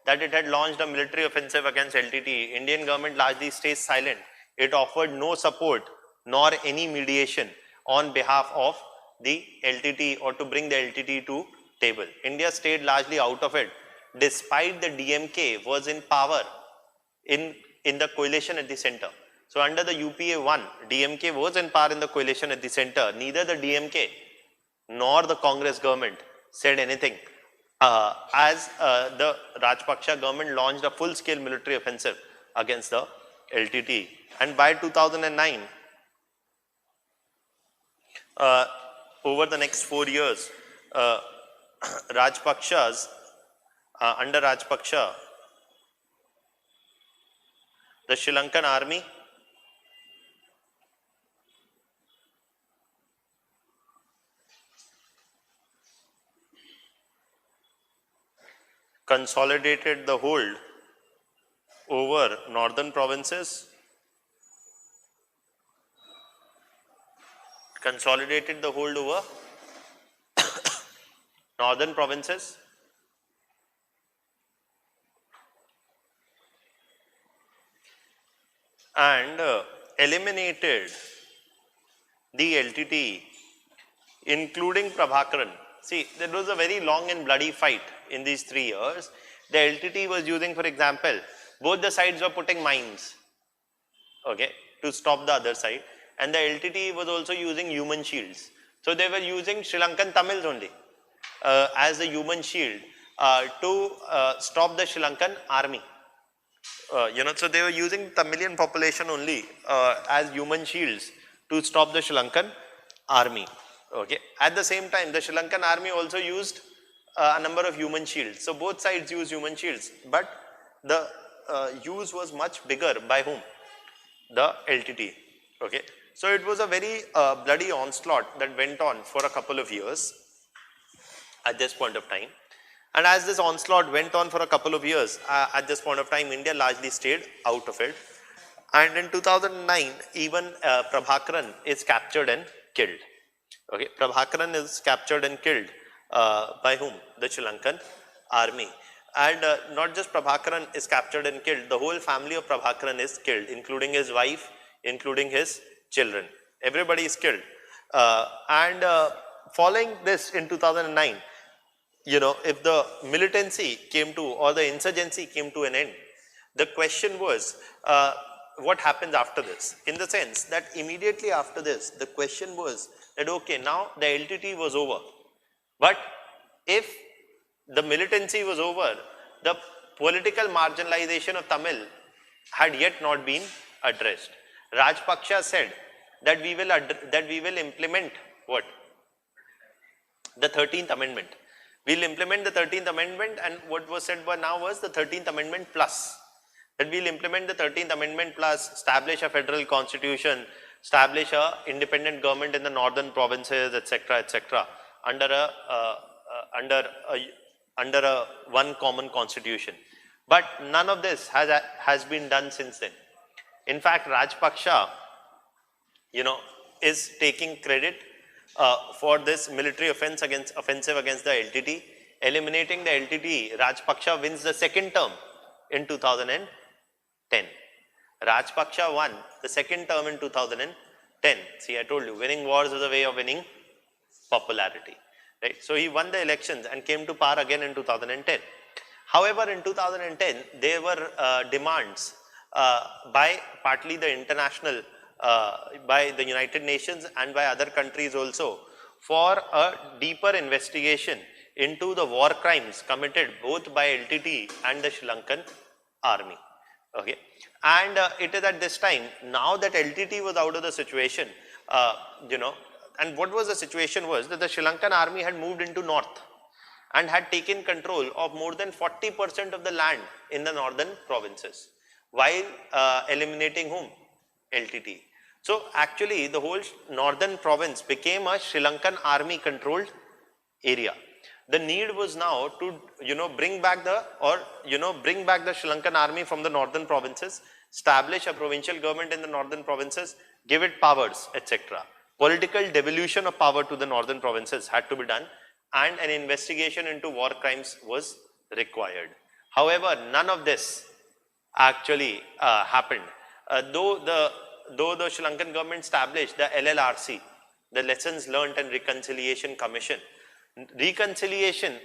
that it had launched a military offensive against LTT. Indian government largely stays silent. It offered no support nor any mediation on behalf of the LTT or to bring the LTT to table. India stayed largely out of it, despite the DMK was in power in the coalition at the center. So under the UPA 1, DMK was in power in the coalition at the center. Neither the DMK nor the Congress government said anything as the Rajpaksha government launched a full-scale military offensive against the LTT. And by 2009, over the next 4 years, Rajpaksha's, under Rajpaksha, the Sri Lankan army consolidated the hold over northern provinces, consolidated the hold over northern provinces, and eliminated the LTT, including Prabhakaran. See, there was a very long and bloody fight in these 3 years. The LTT was using, for example, both the sides were putting mines, okay, to stop the other side, and the LTT was also using human shields. So they were using Sri Lankan Tamils only as a human shield to stop the Sri Lankan army. So they were using Tamilian population only as human shields to stop the Sri Lankan army. Okay. At the same time, the Sri Lankan army also used a number of human shields. So both sides use human shields, but the use was much bigger by whom? The LTT. Okay. So it was a very bloody onslaught that went on for a couple of years at this point of time. And as this onslaught went on for a couple of years, at this point of time, India largely stayed out of it. And in 2009, even Prabhakaran is captured and killed. Okay, Prabhakaran is captured and killed by whom? The Sri Lankan army. And not just Prabhakaran is captured and killed, the whole family of Prabhakaran is killed, including his wife, including his children. Everybody is killed. Following this in 2009, if the militancy came to, or the insurgency came to an end, the question was, what happens after this? In the sense that immediately after this, the question was that, okay, now the LTT was over. But if the militancy was over, the political marginalization of Tamil had yet not been addressed. Rajpaksha said that we will implement what? The 13th Amendment. We'll implement the 13th Amendment, and what was said by now was the 13th Amendment plus. That we'll implement the 13th Amendment plus, establish a federal constitution, establish a independent government in the northern provinces, etc., under a one common constitution. But none of this has been done since then. In fact, Rajpaksha, is taking credit for this military offensive against the LTT. Eliminating the LTT, Rajpaksha wins the second term in 2010. Rajpaksha won the second term in 2010. See, I told you, winning wars is a way of winning popularity. Right? So he won the elections and came to power again in 2010. However, in 2010, there were demands by partly the international, by the United Nations and by other countries also, for a deeper investigation into the war crimes committed both by LTT and the Sri Lankan army. Okay, and it is at this time, now that LTT was out of the situation, and what was the situation was that the Sri Lankan army had moved into north and had taken control of more than 40% of the land in the northern provinces, while eliminating whom? LTT. So actually the whole northern province became a Sri Lankan army controlled area. The need was now to bring back the Sri Lankan army from the northern provinces, establish a provincial government in the northern provinces, give it powers, etc. Political devolution of power to the northern provinces had to be done, and an investigation into war crimes was required. However, none of this actually happened. Though the Sri Lankan government established the LLRC, the Lessons Learned and Reconciliation Commission. Reconciliation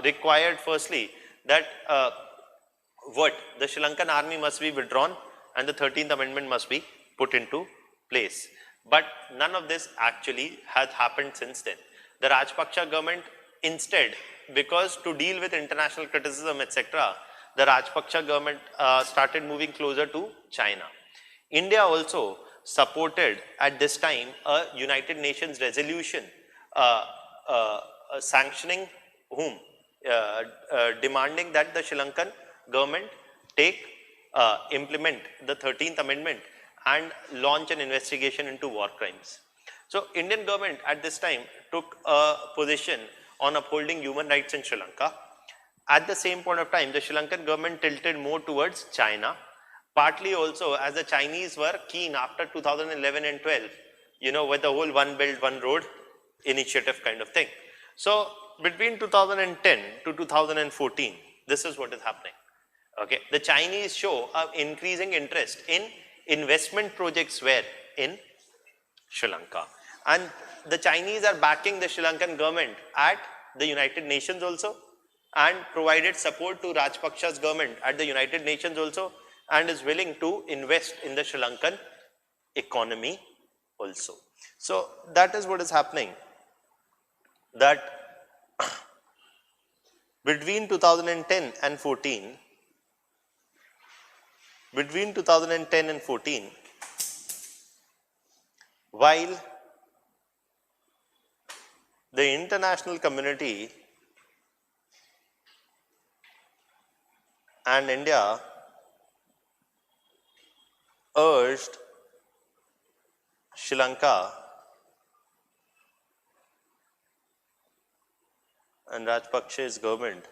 required firstly that the Sri Lankan army must be withdrawn and the 13th Amendment must be put into place. But none of this actually has happened since then. The Rajpaksha government instead, because to deal with international criticism, etc., the Rajpaksha government started moving closer to China. India also supported at this time a United Nations resolution sanctioning whom? Demanding that the Sri Lankan government implement the 13th Amendment and launch an investigation into war crimes. So Indian government at this time took a position on upholding human rights in Sri Lanka. At the same point of time, the Sri Lankan government tilted more towards China, partly also as the Chinese were keen after 2011 and 12, with the whole One Belt, One Road initiative kind of thing. So between 2010 to 2014, this is what is happening. Okay, the Chinese show an increasing interest in investment projects where? In Sri Lanka. And the Chinese are backing the Sri Lankan government at the United Nations also, and provided support to Rajpaksha's government at the United Nations also, and is willing to invest in the Sri Lankan economy also. So that is what is happening. That between 2010 and 14, while the international community and India urged Sri Lanka and Rajapaksa's government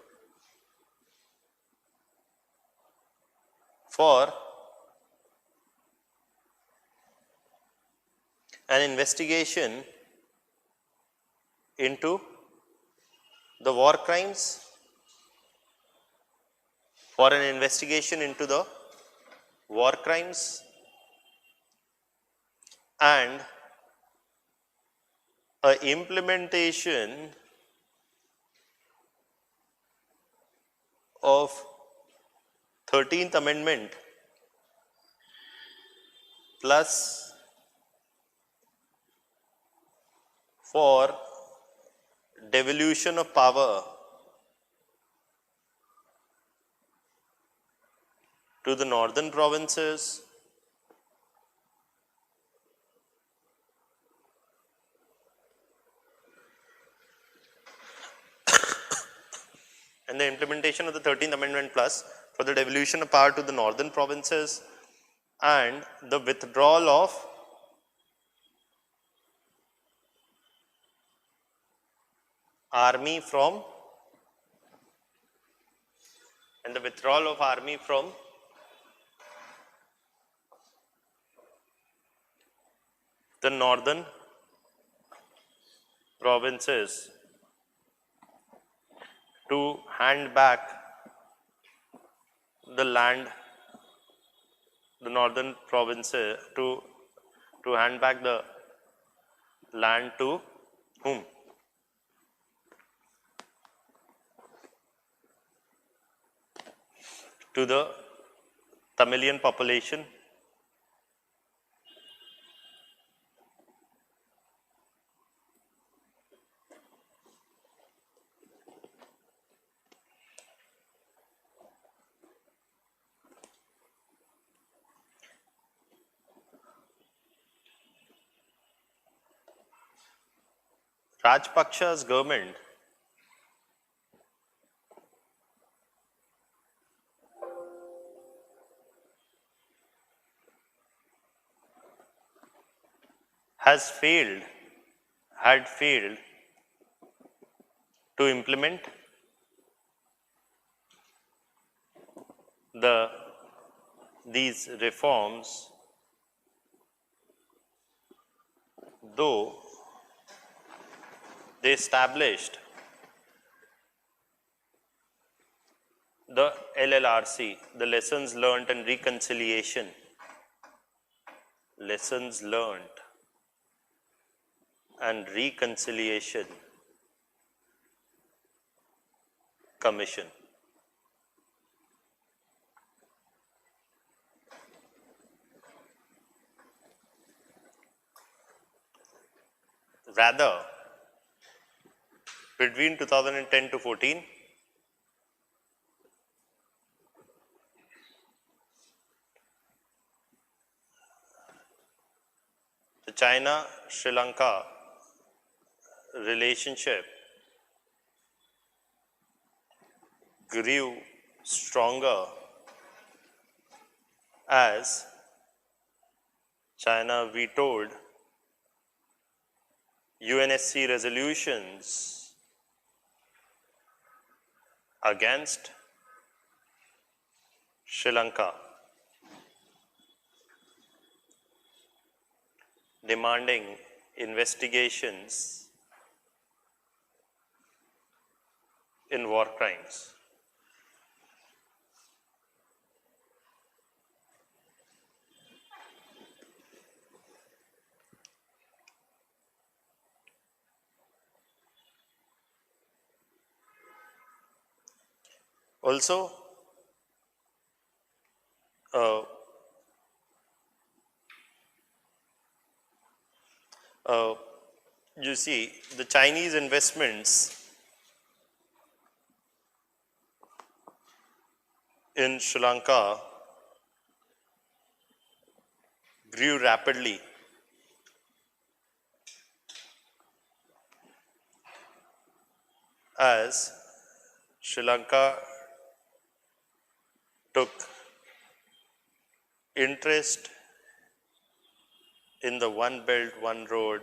for an investigation into the war crimes, for an investigation into the war crimes and a implementation of 13th Amendment plus for devolution of power to the northern provinces and the implementation of the 13th Amendment plus for the devolution of power to the northern provinces and the withdrawal of army from the northern provinces to hand back the land, the northern provinces to hand back the land to whom? To the Tamilian population. Rajapaksa's government had failed to implement these reforms, though they established the LLRC, the Lessons Learned and Reconciliation. Lessons Learned and Reconciliation Commission. Rather, between 2010 to 14, the China-Sri Lanka relationship grew stronger as China vetoed UNSC resolutions against Sri Lanka, demanding investigations in war crimes. Also, you see, the Chinese investments in Sri Lanka grew rapidly as Sri Lanka took interest in the One Belt, One Road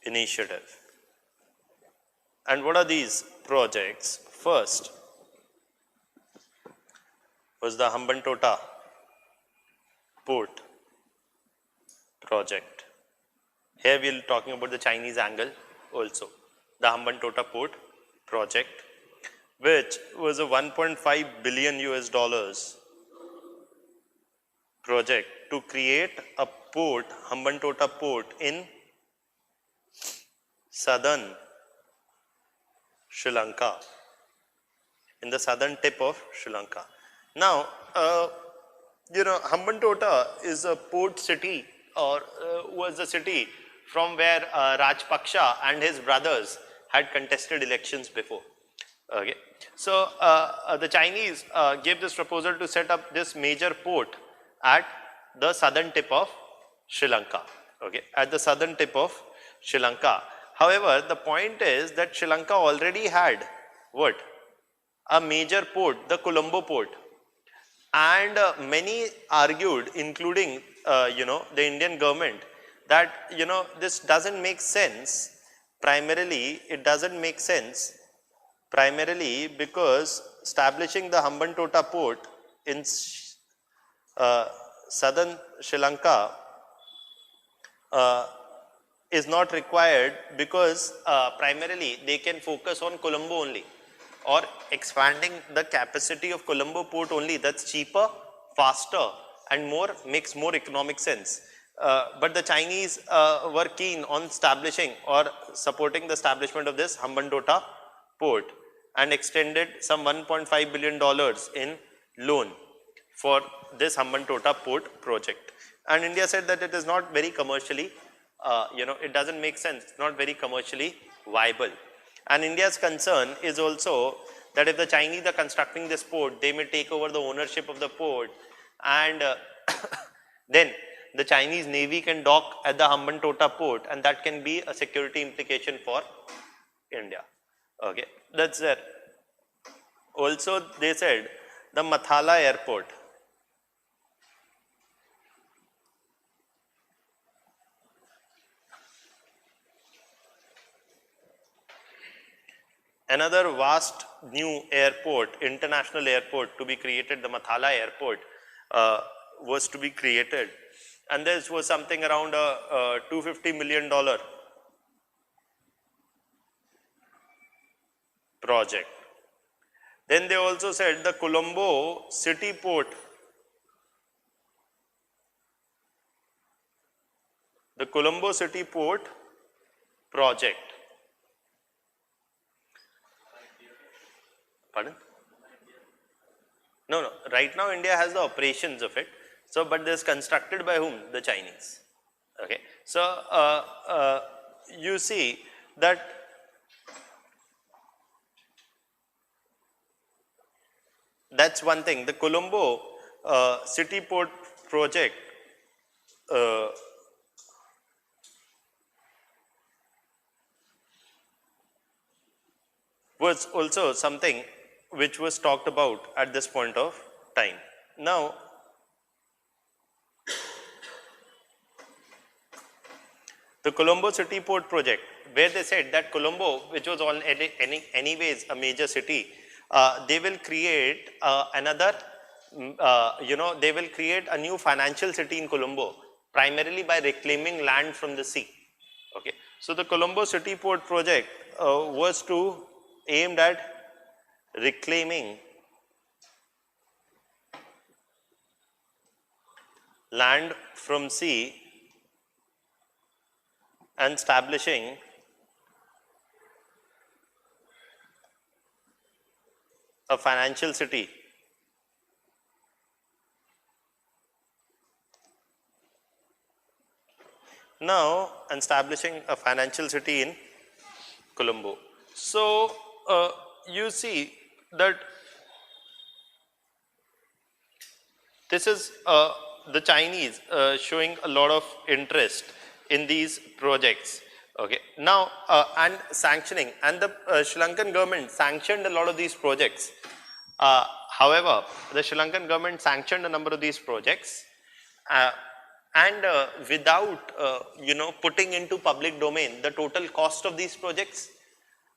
initiative. And what are these projects? First was the Hambantota Port project. Here we are talking about the Chinese angle also. The Hambantota Port project, which was a 1.5 billion US dollars project to create a port, Hambantota Port, in southern Sri Lanka, in the southern tip of Sri Lanka. Now, Hambantota is a port city, or was a city from where Rajpaksha and his brothers had contested elections before. Okay, so the Chinese gave this proposal to set up this major port at the southern tip of Sri Lanka. Okay, at the southern tip of Sri Lanka. However, the point is that Sri Lanka already had what? A major port, the Colombo port, and many argued, including the Indian government, that this doesn't make sense. Primarily, it doesn't make sense. Primarily because establishing the Hambantota port in southern Sri Lanka is not required, because primarily they can focus on Colombo only, or expanding the capacity of Colombo port only. That's cheaper, faster, and makes more economic sense. But the Chinese were keen on establishing or supporting the establishment of this Hambantota port, and extended some $1.5 billion in loan for this Hambantota port project. And India said that it is not very commercially, it doesn't make sense, it's not very commercially viable. And India's concern is also that if the Chinese are constructing this port, they may take over the ownership of the port, and then the Chinese Navy can dock at the Hambantota port, and that can be a security implication for India. Okay, that's there. Also, they said the Mathala airport. Another vast new airport, international airport to be created, the Mathala airport, was to be created. And this was something around a $250 million project. Then they also said the Colombo city port. The Colombo city port project. Pardon? No. Right now India has the operations of it. So, but this is constructed by whom? The Chinese. Okay. So, you see that that's one thing. The Colombo city port project was also something which was talked about at this point of time. Now, the Colombo city port project, where they said that Colombo, which was anyways a major city, they will create they will create a new financial city in Colombo, primarily by reclaiming land from the sea. Okay. So the Colombo city port project was aimed at reclaiming land from sea and establishing a financial city. Now, establishing a financial city in Colombo. So, you see that this is the Chinese showing a lot of interest in these projects. Okay. Now, and sanctioning, and the Sri Lankan government sanctioned a lot of these projects. However, the Sri Lankan government sanctioned a number of these projects, uh, and without putting into public domain the total cost of these projects,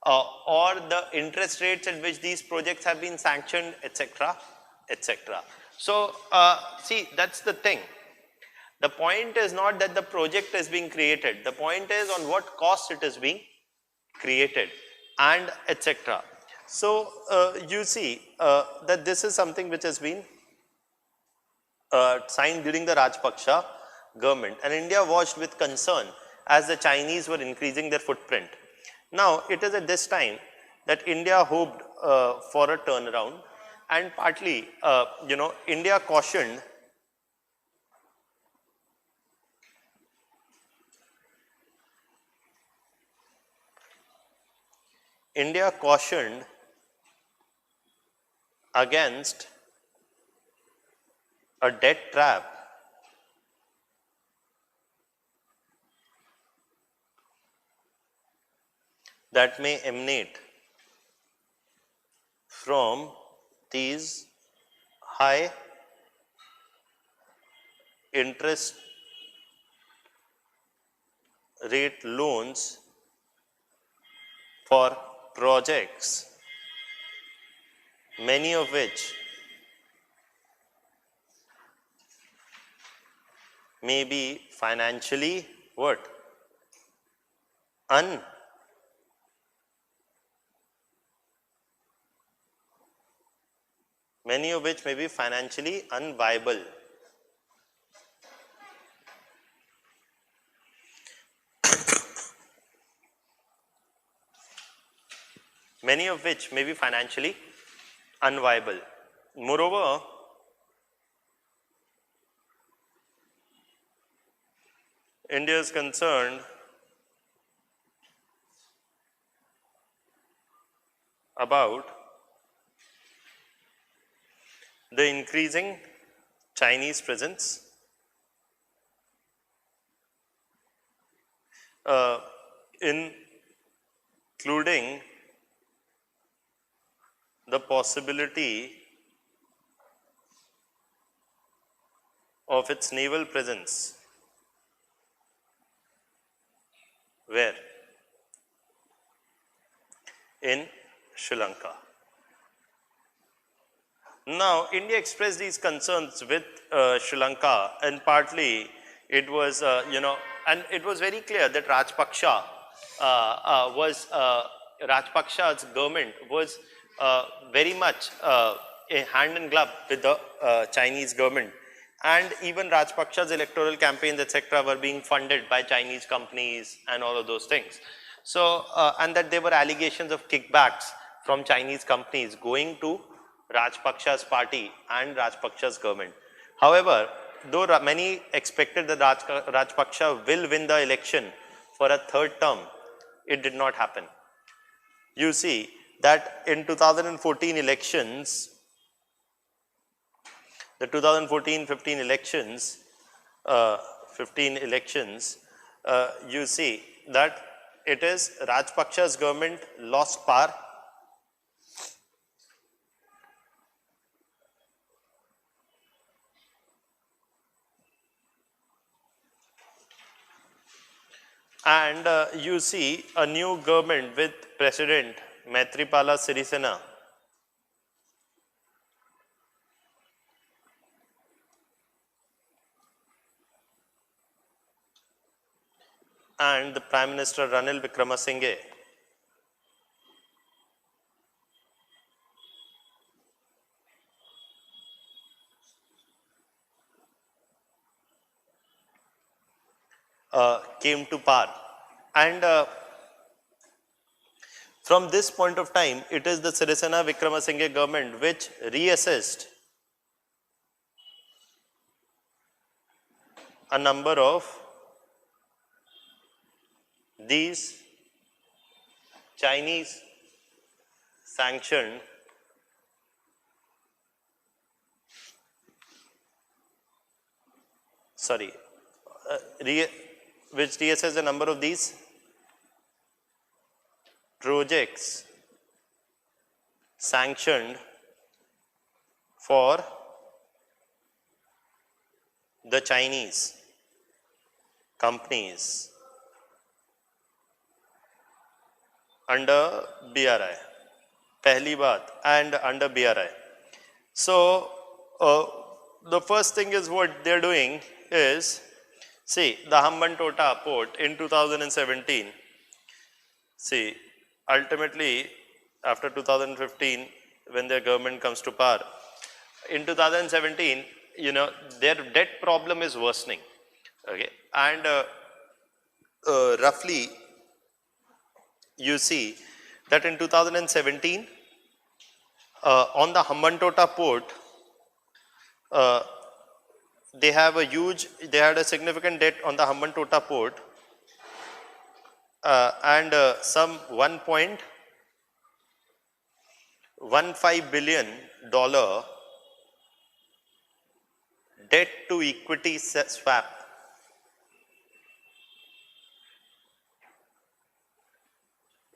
or the interest rates at which these projects have been sanctioned, etc., etc. So, see, that's the thing. The point is not that the project is being created. The point is on what cost it is being created, and etc. So, you see that this is something which has been signed during the Rajpaksha government, and India watched with concern as the Chinese were increasing their footprint. Now, it is at this time that India hoped for a turnaround, and partly, India cautioned against a debt trap that may emanate from these high interest rate loans for projects, many of which may be financially what? Many of which may be financially unviable. Many of which may be financially unviable. Moreover, India is concerned about the increasing Chinese presence, including the possibility of its naval presence. Where? In Sri Lanka. Now, India expressed these concerns with Sri Lanka, and partly it was, and it was very clear that Rajpaksha's government was very much a hand in glove with the Chinese government, and even Rajpaksha's electoral campaigns, etc., were being funded by Chinese companies and all of those things. So, and that there were allegations of kickbacks from Chinese companies going to Rajpaksha's party and Rajpaksha's government. However, though many expected that Rajpaksha will win the election for a third term, it did not happen. You see that in 2014 elections, the 2014-15 elections, you see that it is Rajpaksha's government lost power, and you see a new government with President Maithripala Sirisena and the Prime Minister Ranil Wickremesinghe. Came to power, and from this point of time, it is the Sirisena Wickremesinghe government which reassessed a number of these Chinese sanctioned which reassessed a number of these projects sanctioned for the Chinese companies under BRI. Pehli baat, and under BRI. So, the first thing is what they're doing is, see, the Hambantota port in 2017, see, ultimately after 2015, when their government comes to power, in 2017, you know, their debt problem is worsening, okay, and roughly you see that in 2017, on the Hambantota port, they had a significant debt on the Hambantota port, and some $1.15 billion debt to equity swap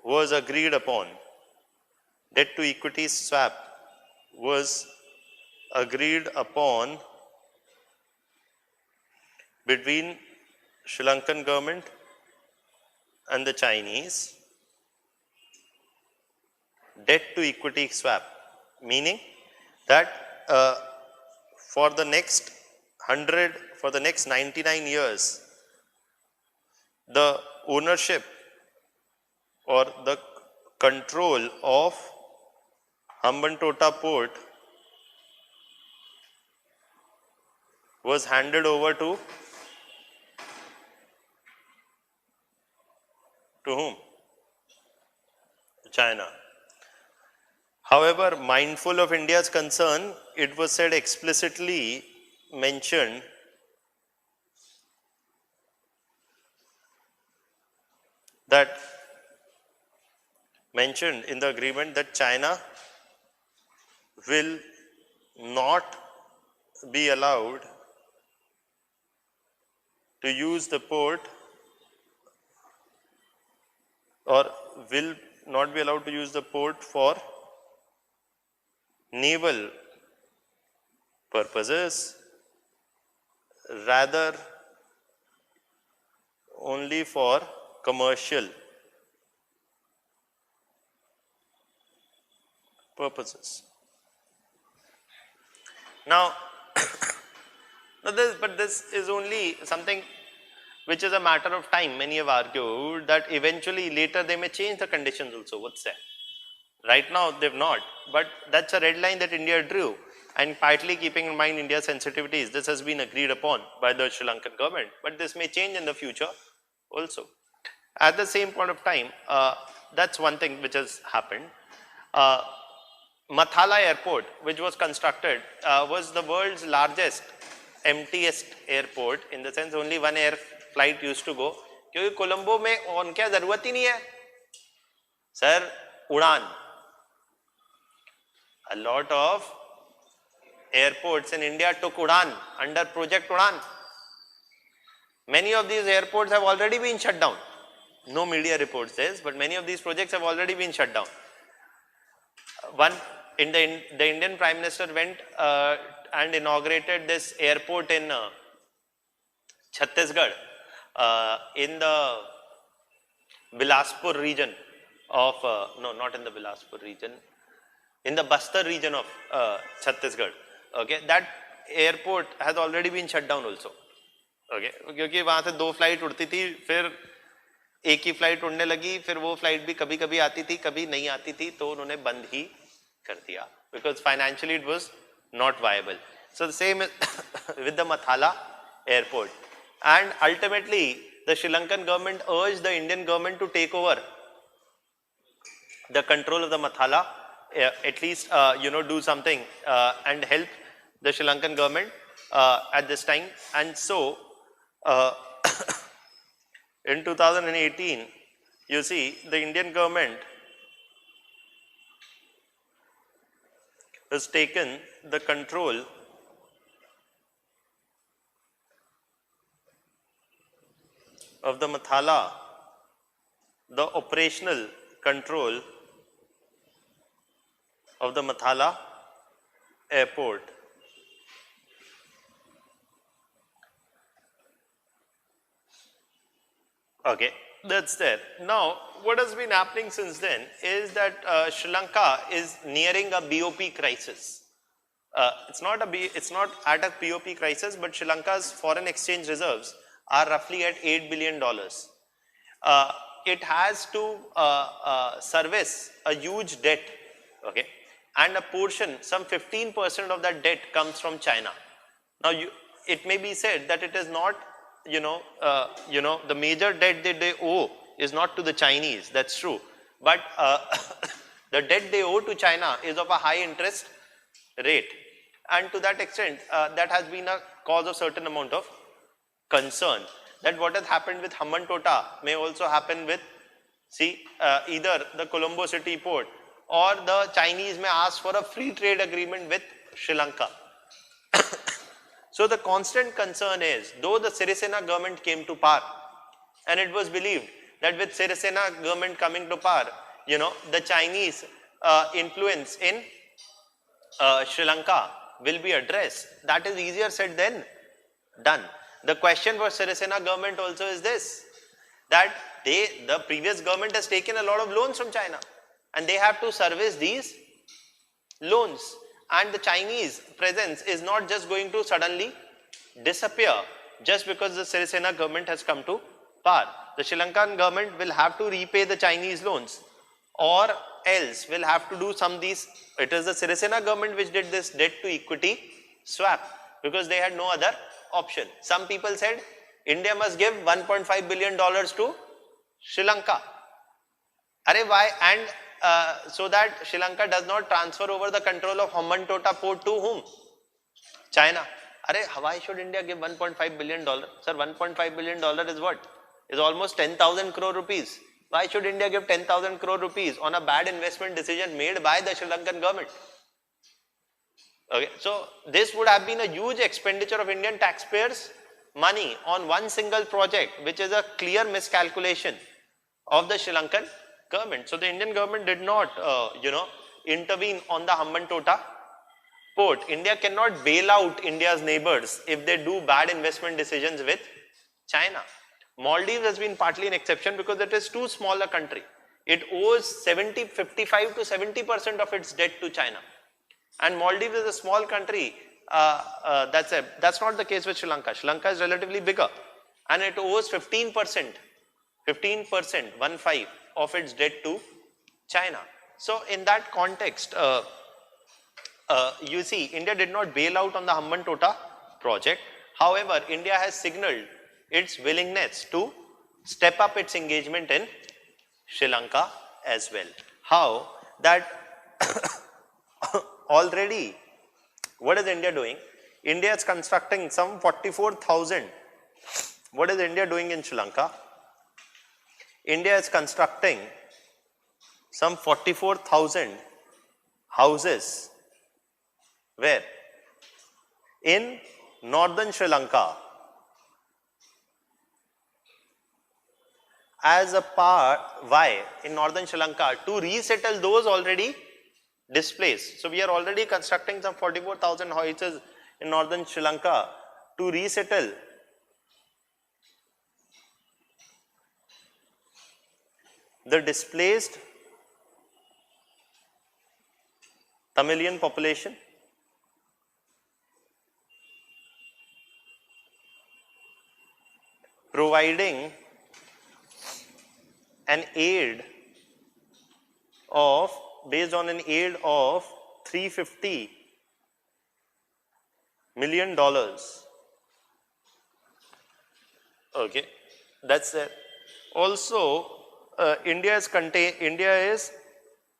was agreed upon. Debt to equity swap was agreed upon between Sri Lankan government and the Chinese. Debt to equity swap, meaning that for the next 99 years, the ownership or the control of Hambantota port was handed over to whom? China. However, mindful of India's concern, it was said explicitly mentioned in the agreement that China will not be allowed to use the port, or will not be allowed to use the port for naval purposes, rather only for commercial purposes. Now, this is only something which is a matter of time. Many have argued that eventually later they may change the conditions also. What's that? Right now they've not, but that's a red line that India drew, and partly keeping in mind India's sensitivities, this has been agreed upon by the Sri Lankan government, but this may change in the future also. At the same point of time, that's one thing which has happened. Mathala airport, which was constructed, was the world's largest, emptiest airport, in the sense only one air flight used to go, क्योंकि कोलंबो में उनके जरूरत ही नहीं है sir उड़ान. A lot of airports in India took Udan under Project Udan. Many of these airports have already been shut down. No media reports this, but many of these projects have already been shut down. The Indian Prime Minister went and inaugurated this airport in Chhattisgarh, in the Bilaspur region of, no, not in the Bilaspur region, in the Bastar region of Chhattisgarh. Okay, that airport has already been shut down also. Okay, क्योंकि वहाँ से 2 flight उड़ती थी, फिर एक ही flight उड़ने लगी, फिर वो फ्लाइट भी कभी कभी आती थी, कभी नहीं आती थी, तो उन्होंने बंद ही कर दिया, because financially it was not viable. So the same is with the Mathala airport, and ultimately the Sri Lankan government urged the Indian government to take over the control of the Mathala, at least do something and help the Sri Lankan government at this time. And so in 2018, you see, the Indian government has taken the control of the Mathala, the operational control of the Mathala airport. Okay, that's there. Now, what has been happening since then is that Sri Lanka is nearing a BOP crisis. It's not at a BOP crisis, but Sri Lanka's foreign exchange reserves are roughly at $8 billion. It has to service a huge debt, okay, and a portion, some 15% of that debt comes from China. Now, it may be said that it is not, the major debt that they owe is not to the Chinese. That's true, but the debt they owe to China is of a high interest rate, and to that extent, that has been a cause of certain amount of concern. That what has happened with Hambantota may also happen with, either the Colombo City port or the Chinese may ask for a free trade agreement with Sri Lanka. So the constant concern is, though the Sirisena government came to power, and it was believed that with Sirisena government coming to power, the Chinese influence in Sri Lanka will be addressed. That is easier said than done. The question for Sirisena government also is this, that the previous government has taken a lot of loans from China and they have to service these loans, and the Chinese presence is not just going to suddenly disappear just because the Sirisena government has come to power. The Sri Lankan government will have to repay the Chinese loans, or else will have to do some these. It is the Sirisena government which did this debt to equity swap because they had no other option. Some people said India must give $1.5 billion to Sri Lanka. Arey, why? And so that Sri Lanka does not transfer over the control of Hambantota port to whom? China. Arey, why should India give $1.5 billion? Sir, $1.5 billion is what? Is almost 10,000 crore rupees. Why should India give 10,000 crore rupees on a bad investment decision made by the Sri Lankan government? Okay, so this would have been a huge expenditure of Indian taxpayers' money on one single project, which is a clear miscalculation of the Sri Lankan government. So the Indian government did not, intervene on the Hambantota port. India cannot bail out India's neighbors if they do bad investment decisions with China. Maldives has been partly an exception because it is too small a country. It owes 55 to 70% of its debt to China. And Maldives is a small country. That's not the case with Sri Lanka. Sri Lanka is relatively bigger, and it owes 15%, 1/5 of its debt to China. So in that context, you see, India did not bail out on the Hambantota project. However, India has signaled its willingness to step up its engagement in Sri Lanka as well. How? That already, what is India doing? India is constructing some 44,000. What is India doing in Sri Lanka? India is constructing some 44,000 houses. Where? In northern Sri Lanka. As a part, why? In northern Sri Lanka, to resettle those already displaced. So we are already constructing some 44,000 houses in northern Sri Lanka to resettle the displaced Tamilian population, providing an aid of, based on an aid of $350 million. Okay, that's it. Also, India is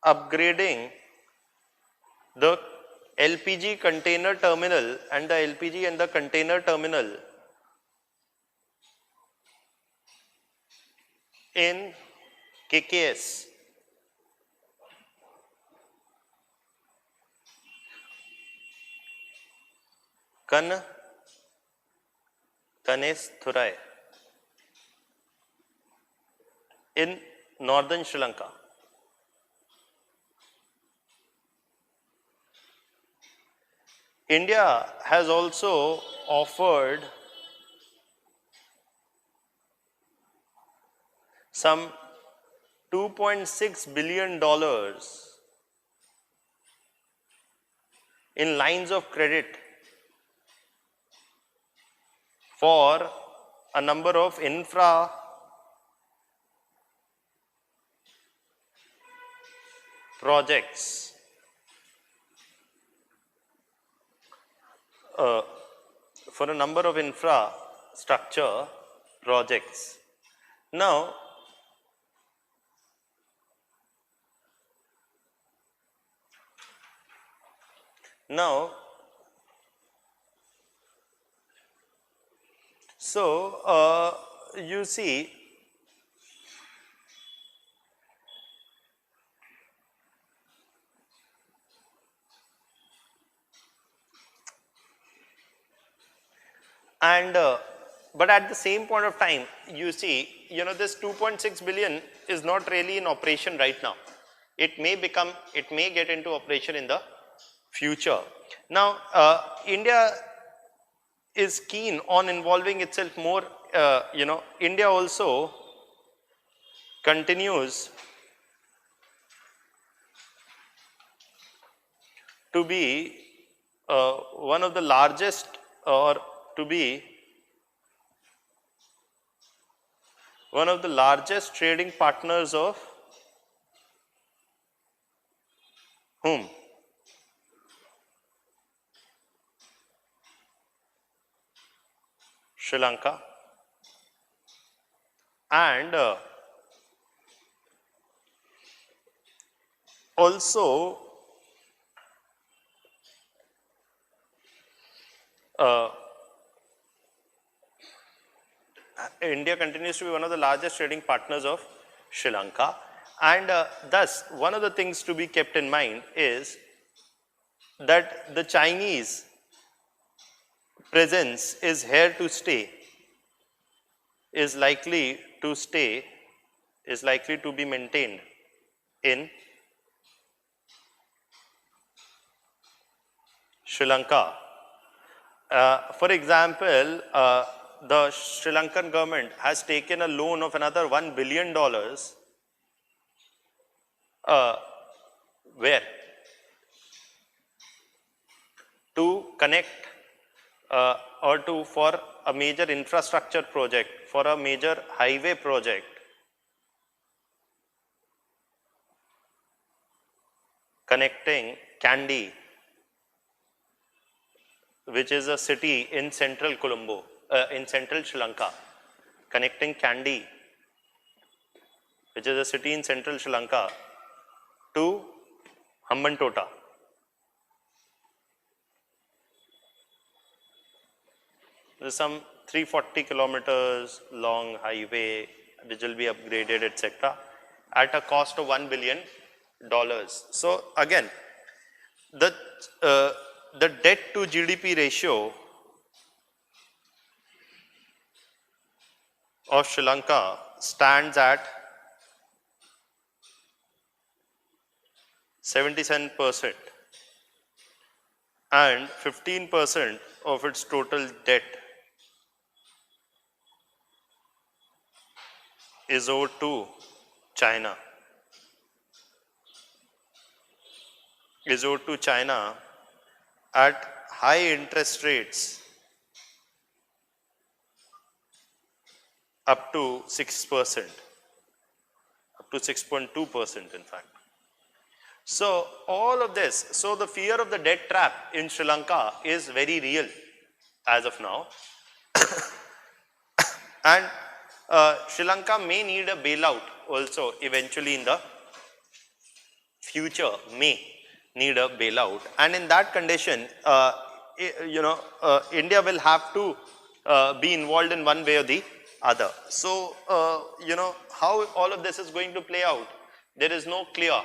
upgrading the LPG container terminal and the LPG and the container terminal in KKS. Kanesthurai in northern Sri Lanka. India has also offered some $2.6 billion in lines of credit for a number of infra projects. For a number of infrastructure projects. Now, so you see, and but at the same point of time, you see, this 2.6 billion is not really in operation right now. It may get into operation in the future. Now, India is keen on involving itself more. India also continues to be one of the largest, or to be one of the largest trading partners of whom? Sri Lanka. And also India continues to be one of the largest trading partners of Sri Lanka, and thus one of the things to be kept in mind is that the Chinese presence is here to stay, is likely to be maintained in Sri Lanka. For example, the Sri Lankan government has taken a loan of another $1 billion where? To connect for a major infrastructure project, for a major highway project connecting Kandy, which is a city in central Colombo, in central Sri Lanka, connecting Kandy, which is a city in central Sri Lanka, to Hambantota. There's some 340 kilometers long highway which will be upgraded, etc., at a cost of $1 billion. So again, the debt to GDP ratio of Sri Lanka stands at 77%, and 15% of its total debt is owed to China. At high interest rates, up to 6%, up to 6.2% in fact. So all of this, so the fear of the debt trap in Sri Lanka is very real as of now. And Sri Lanka may need a bailout also eventually in the future, may need a bailout, and in that condition, India will have to be involved in one way or the other. So, how all of this is going to play out, there is no clear,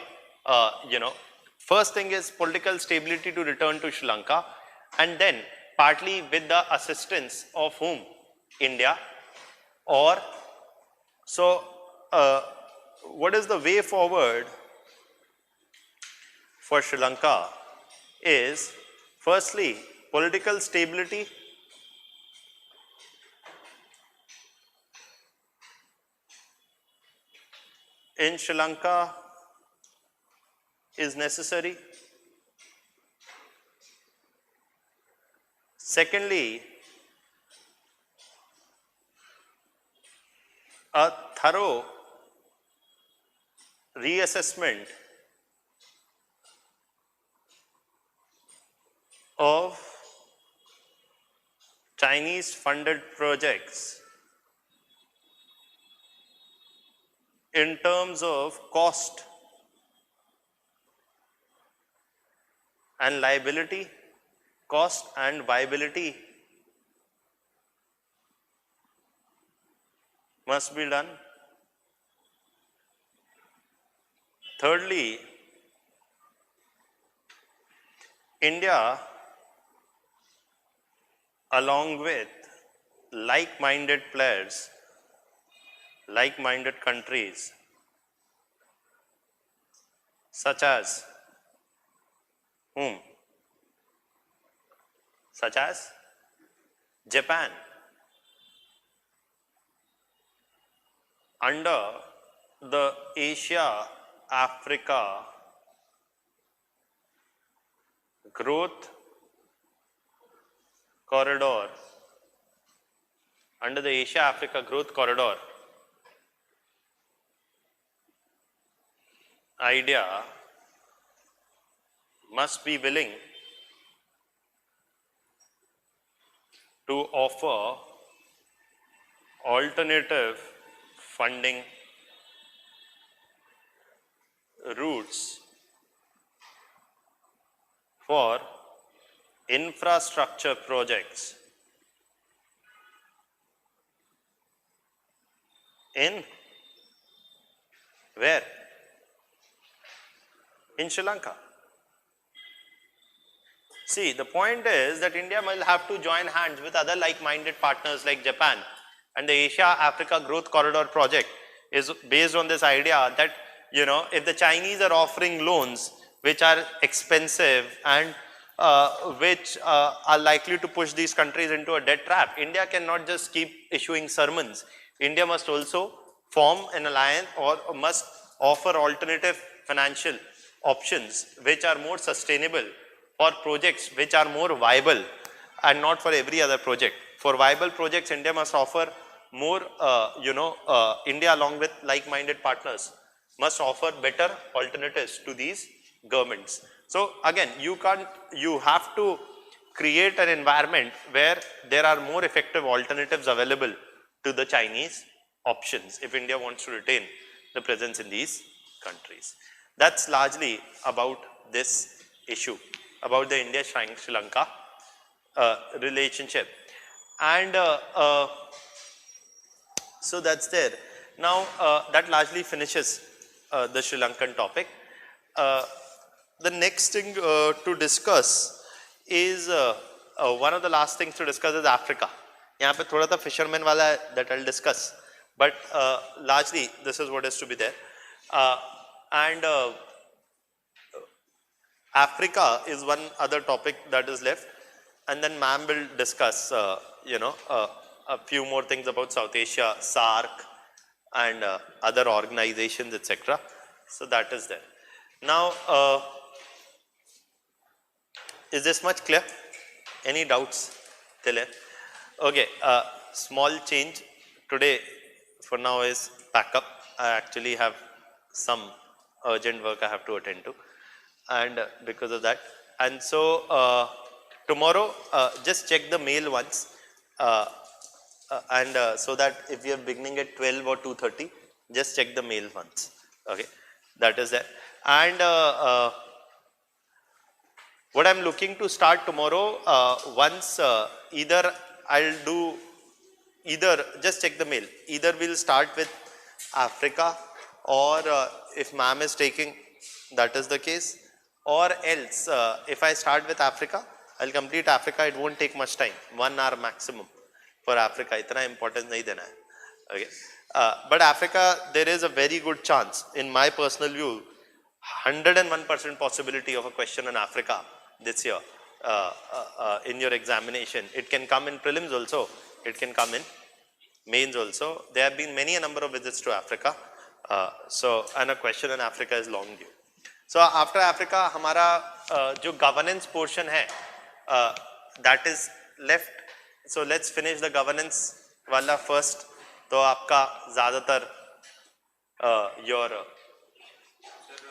first thing is political stability to return to Sri Lanka, and then partly with the assistance of whom? India. Or, so what is the way forward for Sri Lanka is, firstly, political stability in Sri Lanka is necessary. Secondly, a thorough reassessment of Chinese funded projects in terms of cost and liability, cost and viability must be done. Thirdly, India, along with like-minded players, like-minded countries, such as whom? Such as Japan, under the Asia-Africa growth corridor, under the Asia-Africa growth corridor idea, must be willing to offer alternative funding routes for infrastructure projects in where? In Sri Lanka. See, the point is that India will have to join hands with other like-minded partners like Japan, and the Asia-Africa Growth Corridor project is based on this idea that, you know, if the Chinese are offering loans which are expensive and which are likely to push these countries into a debt trap, India cannot just keep issuing sermons. India must also form an alliance or must offer alternative financial options which are more sustainable for projects which are more viable and not for every other project. For viable projects, India must offer more, India along with like-minded partners must offer better alternatives to these governments. So again, you have to create an environment where there are more effective alternatives available to the Chinese options if India wants to retain the presence in these countries. That's largely about this issue, about the India-Sri Lanka relationship. And so that's there. Now that largely finishes the Sri Lankan topic. The next thing to discuss is one of the last things to discuss is Africa. यहाँ पे थोड़ा सा fisherman वाला है that I'll discuss, but largely this is what is to be there. And Africa is one other topic that is left, and then ma'am will discuss a few more things about South Asia, SAARC, and other organizations, etc. So that is there. Now, is this much clear? Any doubts till here? Okay, small change today for now is pack up. I actually have some urgent work I have to attend to, and because of that, and so tomorrow just check the mail once, and so that if we are beginning at 12 or 2:30, just check the mail once. Okay, that is there. And what I'm looking to start tomorrow, once either I'll do, just check the mail, either we'll start with Africa, or if ma'am is taking, that is the case, or else if I start with Africa, I'll complete Africa. It won't take much time, 1 hour maximum for Africa. Itna importance nahi dena hai. Okay. But Africa, there is a very good chance, in my personal view, 101% possibility of a question on Africa this year. in your examination. It can come in prelims also. It can come in mains also. There have been many a number of visits to Africa. And a question on Africa is long due. So after Africa, हमारा जो governance portion है, that is left. So let's finish the governance वाला first. तो आपका ज़्यादातर your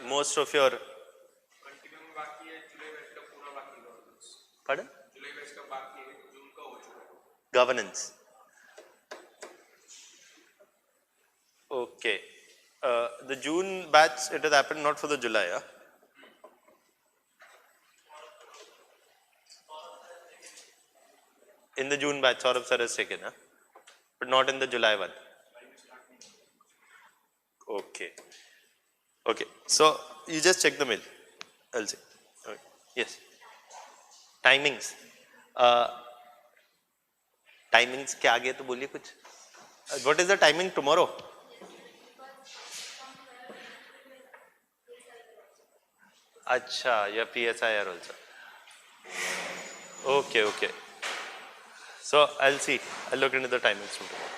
most of your continue में बाकी है जुलाई वेस्ट का पूरा बाकी गवर्नेंस pardon जुलाई वेस्ट का बाकी है जून का हो चुका है governance. Okay, the June batch it has happened not for the July. Huh? In the June batch, Saurabh sir has taken, huh? But not in the July one. Okay. Okay. So you just check the mail. I'll see. Okay. Yes. Timings. Timings के आगे तो बोलिए कुछ. What is the timing tomorrow? अच्छा, your PSIR also. Okay, okay. So I'll see. I'll look into the timings tomorrow.